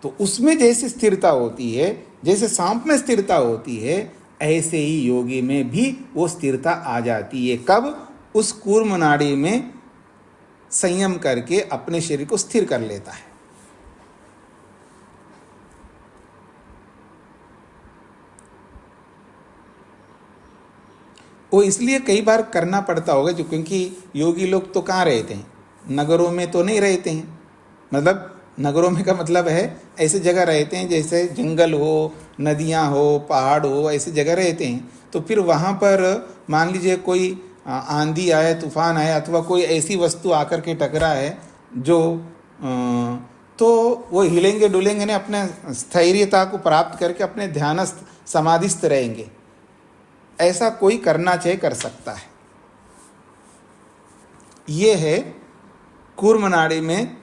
तो उसमें जैसे स्थिरता होती है, जैसे सांप में स्थिरता होती है, ऐसे ही योगी में भी वो स्थिरता आ जाती है। कब? उस कूर्म नाड़ी में संयम करके अपने शरीर को स्थिर कर लेता है। वो इसलिए कई बार करना पड़ता होगा जो, क्योंकि योगी लोग तो कहाँ रहते हैं, नगरों में तो नहीं रहते हैं। मतलब नगरों में का मतलब है ऐसे जगह रहते हैं जैसे जंगल हो, नदियाँ हो, पहाड़ हो, ऐसी जगह रहते हैं। तो फिर वहाँ पर मान लीजिए कोई आंधी आए, तूफान आए, अथवा कोई ऐसी वस्तु आकर के टकरा है जो तो वो हिलेंगे डुलेंगे नहीं, अपने स्थैर्यता को प्राप्त करके अपने ध्यानस्थ समाधिस्थ रहेंगे। ऐसा कोई करना चाहिए, कर सकता है। ये है कूर्म नाड़ी में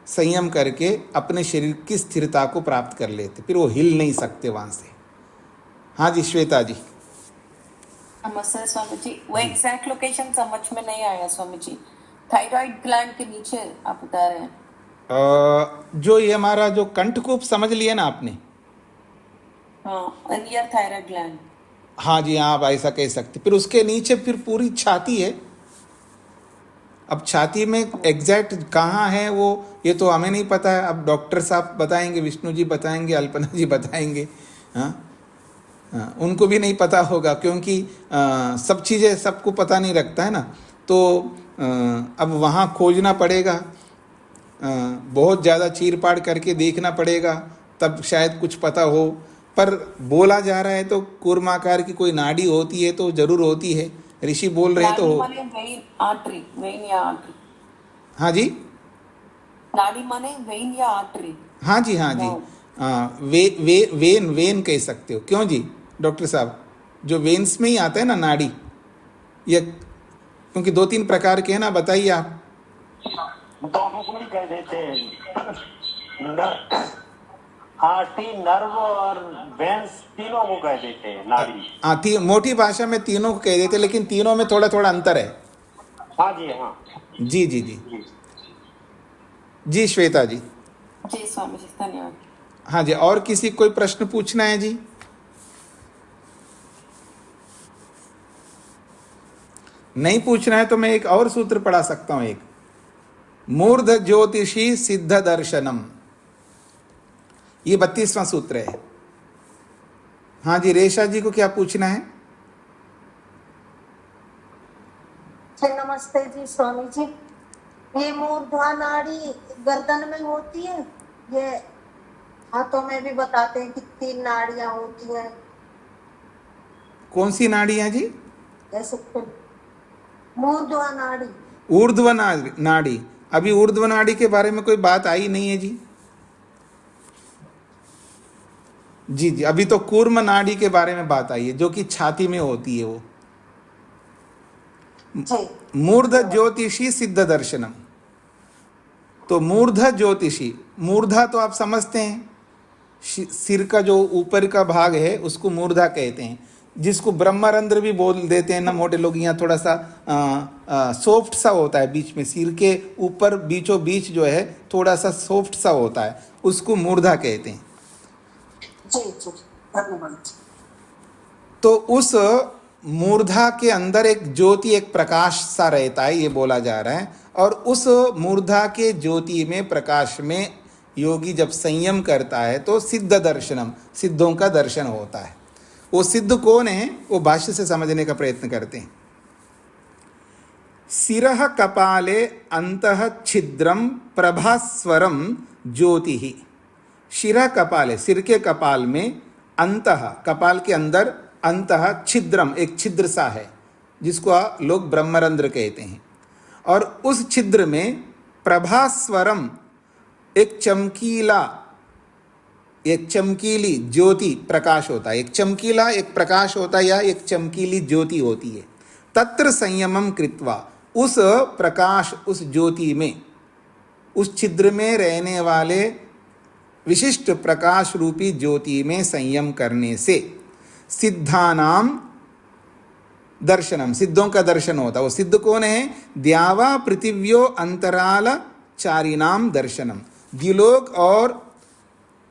संयम करके अपने शरीर की स्थिरता को प्राप्त कर लेते, फिर वो हिल नहीं सकते वहां से। हाँ जी श्वेता जी। नमस्ते स्वामी जी, वो एग्जैक्ट लोकेशन समझ में नहीं आया स्वामी जी। थायराइड ग्लैंड के नीचे आप बता रहे हैं? जो ये हमारा जो कंठकूप समझ लिया ना आपने, हाँ, नियर थायराइड ग्लैंड। हाँ जी, आप ऐसा कह सकते। फिर उसके नीचे फिर पूरी छाती है। अब छाती में एग्जैक्ट कहाँ है वो, ये तो हमें नहीं पता है। अब डॉक्टर साहब बताएंगे, विष्णु जी बताएंगे, अल्पना जी बताएंगे। हाँ, उनको भी नहीं पता होगा, क्योंकि सब चीज़ें सबको पता नहीं रखता है ना। तो अब वहाँ खोजना पड़ेगा, बहुत ज़्यादा चीर-फाड़ करके देखना पड़ेगा, तब शायद कुछ पता हो। पर बोला जा रहा है तो कूर्माकार की कोई नाड़ी होती है, तो जरूर होती है। ऋषि बोल रहे हैं तो वेन आर्टरी, वेन या आर्टरी। हाँ जी, नाड़ी माने वेन या आर्टरी। हाँ जी, हाँ जी, वेन कह सकते हो। क्यों जी डॉक्टर साहब, जो वेन्स में ही आता है ना नाड़ी, या क्योंकि 2-3 प्रकार के हैं ना, बताइए आप। दोनों को ही कह देते हैं, आर्टरी, नर्व और वेंस, तीनों को कह देते हैं नाड़ी। हाँ, मोटी भाषा में तीनों को कह देते, लेकिन तीनों में थोड़ा थोड़ा अंतर है। हाँ जी, हाँ जी जी जी जी। श्वेता जी। जी स्वामी जी, धन्यवाद। हाँ जी, और किसी कोई प्रश्न पूछना है जी? नहीं पूछना है तो मैं एक और सूत्र पढ़ा सकता हूं। एक मूर्ध ज्योतिषी सिद्ध दर्शनम, ये 32वां सूत्र है। हाँ जी, रेशा जी को क्या पूछना है? नमस्ते जी स्वामी जी, ये मूर्धा नाड़ी गर्दन में होती है, ये हाथों में भी बताते हैं कि 3 नाड़ियां होती हैं। कौन सी नाड़ियां जी? ऐसे मूर्ध्वा नाड़ी। ऊर्ध्व नाड़ी। अभी ऊर्ध्व नाड़ी के बारे में कोई बात आई नहीं है जी। जी जी, अभी तो कूर्म नाड़ी के बारे में बात आई है, जो कि छाती में होती है। वो मूर्ध ज्योतिषी सिद्ध दर्शनम। तो मूर्ध ज्योतिषी, मूर्धा तो आप समझते हैं, सिर का जो ऊपर का भाग है उसको मूर्धा कहते हैं, जिसको ब्रह्मरंध्र भी बोल देते हैं ना मोटे लोग। यहाँ थोड़ा सा सॉफ्ट सा होता है बीच में, सिर के ऊपर बीचों बीच जो है थोड़ा सा सॉफ्ट सा होता है, उसको मूर्धा कहते हैं। तो उस मूर्धा के अंदर एक ज्योति, एक प्रकाश सा रहता है, ये बोला जा रहा है। और उस मूर्धा के ज्योति में, प्रकाश में योगी जब संयम करता है तो सिद्ध दर्शनम, सिद्धों का दर्शन होता है। वो सिद्ध कौन है, वो भाष्य से समझने का प्रयत्न करते हैं। सिरः कपाले अंतः छिद्रम प्रभास्वरम ज्योति। शिरा कपाले, सिर के कपाल में, अंतः कपाल के अंदर, अंतः छिद्रम, एक छिद्र सा है जिसको लोग ब्रह्मरंध्र कहते हैं। और उस छिद्र में प्रभास्वरम, एक चमकीला, एक चमकीली ज्योति प्रकाश होता है। एक चमकीला एक प्रकाश होता है, या एक चमकीली ज्योति होती है। तत्र संयमम कृत्वा, उस प्रकाश, उस ज्योति में, उस छिद्र में रहने वाले विशिष्ट प्रकाश रूपी ज्योति में संयम करने से सिद्धानाम दर्शनम, सिद्धों का दर्शन होता है। वो सिद्ध कौन है? द्यावा पृथिव्यो अंतराल चारिणाम दर्शनम, द्युलोक और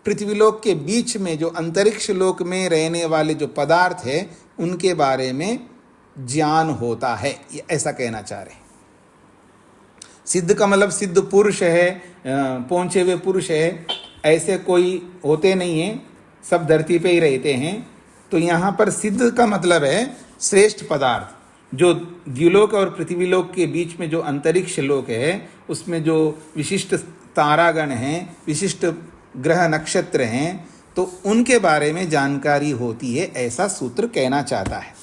पृथ्वीलोक के बीच में जो अंतरिक्ष लोक में रहने वाले जो पदार्थ है उनके बारे में ज्ञान होता है, ये ऐसा कहना चाह रहे हैं। सिद्ध का मतलब सिद्ध पुरुष है, पहुंचे हुए पुरुष है, ऐसे कोई होते नहीं हैं, सब धरती पे ही रहते हैं। तो यहाँ पर सिद्ध का मतलब है श्रेष्ठ पदार्थ, जो द्युलोक और पृथ्वीलोक के बीच में जो अंतरिक्ष लोक है उसमें जो विशिष्ट तारागण हैं, विशिष्ट ग्रह नक्षत्र हैं, तो उनके बारे में जानकारी होती है, ऐसा सूत्र कहना चाहता है।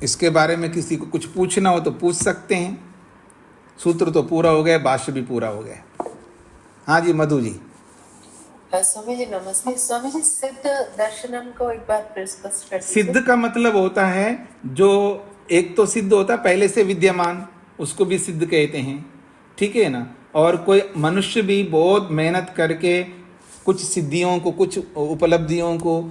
इसके बारे में किसी को कुछ पूछना हो तो पूछ सकते हैं। सूत्र तो पूरा हो गया, भाष्य भी पूरा हो गया। हाँ जी, मधु जी। स्वामी जी नमस्ते। स्वामी जी सिद्ध दर्शनम को एक बार फिर स्पष्ट कर दीजिए। सिद्ध का मतलब होता है जो एक तो सिद्ध होता है पहले से विद्यमान, उसको भी सिद्ध कहते हैं, ठीक है ना। और कोई मनुष्य भी बहुत मेहनत करके कुछ सिद्धियों को, कुछ उपलब्धियों को,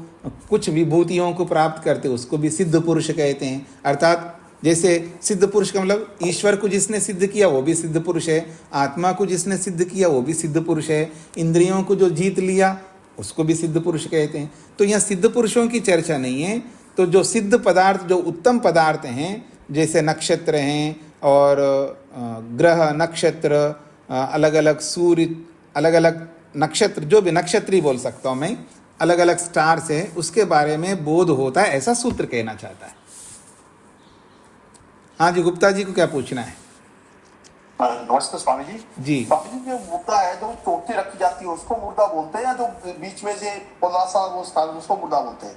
कुछ विभूतियों को प्राप्त करते, उसको भी सिद्ध पुरुष कहते हैं। अर्थात जैसे सिद्ध पुरुष का मतलब ईश्वर को जिसने सिद्ध किया वो भी सिद्ध पुरुष है, आत्मा को जिसने सिद्ध किया वो भी सिद्ध पुरुष है, इंद्रियों को जो जीत लिया उसको भी सिद्ध पुरुष कहते हैं। तो यहाँ सिद्ध पुरुषों की चर्चा नहीं है। तो जो सिद्ध पदार्थ, जो उत्तम पदार्थ हैं, जैसे नक्षत्र हैं और ग्रह नक्षत्र, अलग अलग सूर्य, अलग अलग नक्षत्र, जो भी नक्षत्री बोल सकता हूँ मैं, अलग अलग स्टार्स है, उसके बारे में बोध होता है, ऐसा सूत्र कहना चाहता है। हाँ जी, गुप्ता जी को क्या पूछना है? नमस्ते स्वामी जी। जी स्वामी जी, जो मुर्दा है जो चोटी रखी जाती है उसको मुर्दा बोलते हैं, या जो बीच में से पोला सा वो स्थान उसको मुर्दा बोलते हैं?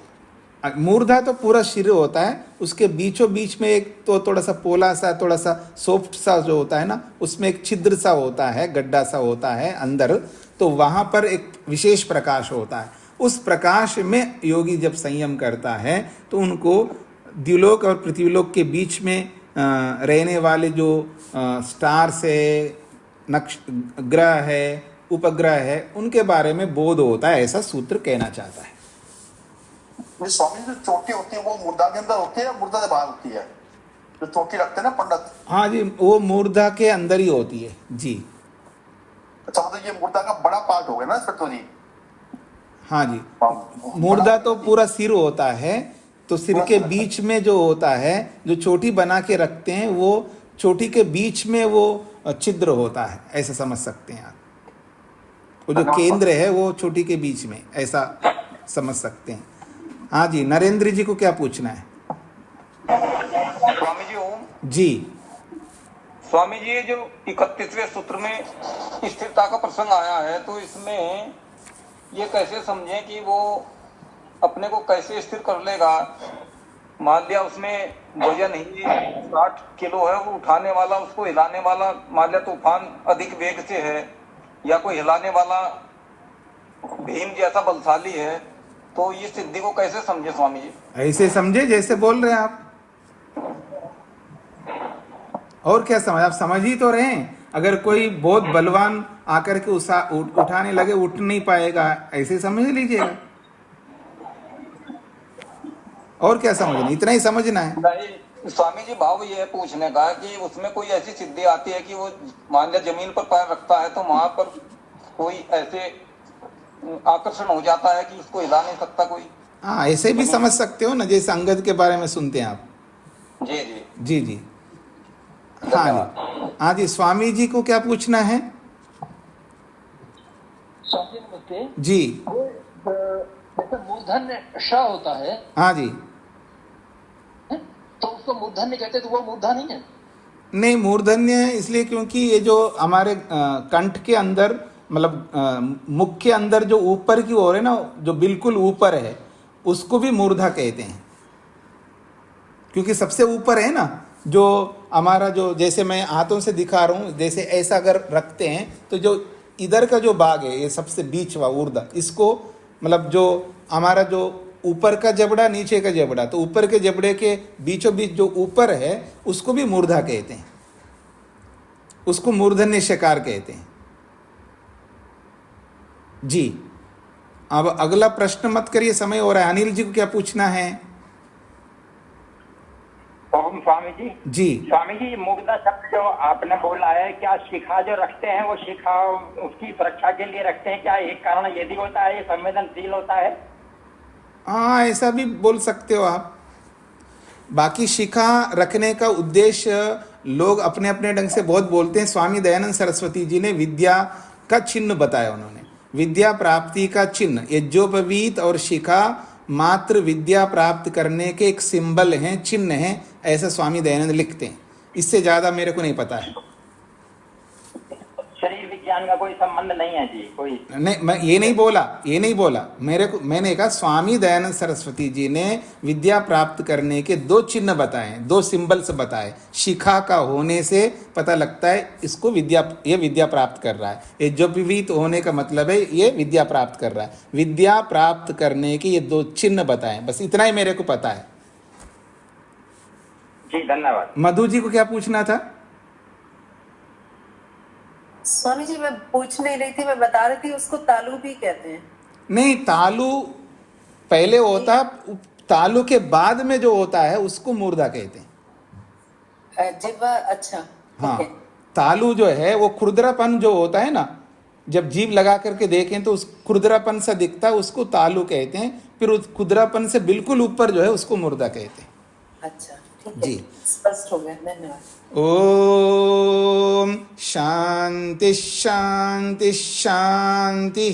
मूर्धा तो पूरा शरीर होता है, उसके बीचों बीच में एक तो थोड़ा सा पोला सा, थोड़ा सा सॉफ्ट सा जो होता है ना, उसमें एक छिद्र सा होता है, गड्ढा सा होता है अंदर, तो वहाँ पर एक विशेष प्रकाश होता है। उस प्रकाश में योगी जब संयम करता है तो उनको द्युलोक और पृथ्वीलोक के बीच में रहने वाले जो स्टार्स है, ग्रह है, उपग्रह है, उनके बारे में बोध होता है, ऐसा सूत्र कहना चाहता है। स्वामी जी, जो चोटी होती है वो मुर्दा के अंदर होती है या मुर्दा से बाहर होती है? जो चोटी रखते हैं ना पंडित। हाँ जी, वो मुर्दा के अंदर ही होती है जी। अच्छा, मतलब ये मुर्दा का बड़ा पार्ट हो गया ना फिर तो जी। हाँ जी, मुर्दा तो पूरा सिर होता है, तो सिर के बीच में जो होता है, जो चोटी बना के रखते हैं, वो चोटी के बीच में वो छिद्र होता है, ऐसा समझ सकते हैं आप। वो जो केंद्र है वो चोटी के बीच में, ऐसा समझ सकते हैं। हाँ जी, नरेंद्र जी को क्या पूछना है? स्वामी जी ओम जी। स्वामी जी, ये जो 31वें सूत्र में स्थिरता का प्रसंग आया है, तो इसमें ये कैसे समझें कि वो अपने को कैसे स्थिर कर लेगा? मान लिया उसमें वजन ही 60 किलो है, वो उठाने वाला, उसको हिलाने वाला, मान लिया तूफान अधिक वेग से है, या कोई हिलाने वाला भीम जैसा बलशाली है, तो ये सिद्धि को कैसे समझे स्वामी जी? ऐसे समझे जैसे बोल रहे हैं आप, और क्या समझ, आप समझ ही तो रहे हैं। अगर कोई बहुत बलवान आकर के उठाने लगे, उठ नहीं पाएगा, ऐसे समझ लीजिएगा। और क्या समझना, इतना ही समझना है। नहीं स्वामी जी, भाव ये पूछने का कि उसमें कोई ऐसी सिद्धि आती है कि वो मान लिया जमीन पर पैर रखता है तो वहां पर कोई ऐसे आकर्षण हो जाता है कि उसको हिला नहीं सकता कोई? हाँ, ऐसे भी समझ सकते हो ना, जैसे अंगद के बारे में सुनते हैं आप। जी जी जी जी। हाँ जी, हाँ जी, स्वामी जी को क्या पूछना है? स्वामी नमस्ते जी। जैसे मूर्धन्य श होता है, हाँ जी, तो उसको मूर्धन्य कहते, तो वो मूर्धा नहीं है? नहीं, मूर्धन्य है इसलिए क्योंकि ये जो हमारे कंठ के अंदर, मतलब मुख के अंदर जो ऊपर की ओर है ना, जो बिल्कुल ऊपर है, उसको भी मूर्धा कहते हैं, क्योंकि सबसे ऊपर है ना, जो हमारा जो, जैसे मैं हाथों से दिखा रहा हूँ, जैसे ऐसा अगर रखते हैं तो जो इधर का जो भाग है, ये सबसे बीच वा ऊर्ध्व, इसको मतलब जो हमारा जो ऊपर का जबड़ा, नीचे का जबड़ा, तो ऊपर के जबड़े के बीचों बीच जो ऊपर है उसको भी मूर्धा कहते हैं, उसको मूर्धन्य शकार कहते हैं जी। अब अगला प्रश्न मत करिए, समय हो रहा है। अनिल जी को क्या पूछना है? ओम स्वामी जी। जी स्वामी जी, मुग्धा शब्द जो आपने बोला है, क्या शिखा जो रखते हैं वो शिखा उसकी सुरक्षा के लिए रखते हैं? क्या एक कारण ये भी होता है, ये संवेदनशील होता है? हाँ, ऐसा भी बोल सकते हो आप। बाकी शिखा रखने का उद्देश्य लोग अपने अपने ढंग से बहुत बोलते हैं। स्वामी दयानंद सरस्वती जी ने विद्या का चिन्ह बताया। उन्होंने विद्या प्राप्ति का चिन्ह, यज्ञोपवीत और शिखा मात्र विद्या प्राप्त करने के एक सिंबल हैं, चिन्ह हैं, ऐसा स्वामी दयानंद लिखते हैं। इससे ज्यादा मेरे को नहीं पता है। शरीर विज्ञान का कोई संबंध नहीं है जी, कोई नहीं, मैं ये नहीं बोला। मैंने कहा स्वामी दयानंद सरस्वती जी ने विद्या प्राप्त करने के दो चिन्ह बताए, दो सिंबल्स बताए। शिखा का होने से पता लगता है इसको ये विद्या प्राप्त कर रहा है। ये जो विविध होने का मतलब है ये विद्या प्राप्त कर रहा है। विद्या प्राप्त करने के ये दो चिन्ह बताए, बस इतना ही मेरे को पता है जी। धन्यवाद। मधु जी को क्या पूछना था? स्वामी जी, मैं पूछ नहीं रही थी, मैं बता रही थी उसको तालु भी कहते हैं। नहीं, तालु पहले होता, तालु के बाद में जो होता है उसको मुर्दा कहते हैं। जिह्वा, अच्छा। हाँ, तालु जो है वो खुरदरापन जो होता है ना, जब जीभ लगा करके देखें तो उस खुरदरापन सा दिखता है, उसको तालु कहते हैं। फिर उस खुरदरापन से बिल्कुल ऊपर जो है उसको मुर्दा कहते हैं। अच्छा, ठीक है, जी, स्पष्ट हो गया, धन्यवाद। ओम शांति शांति शांति।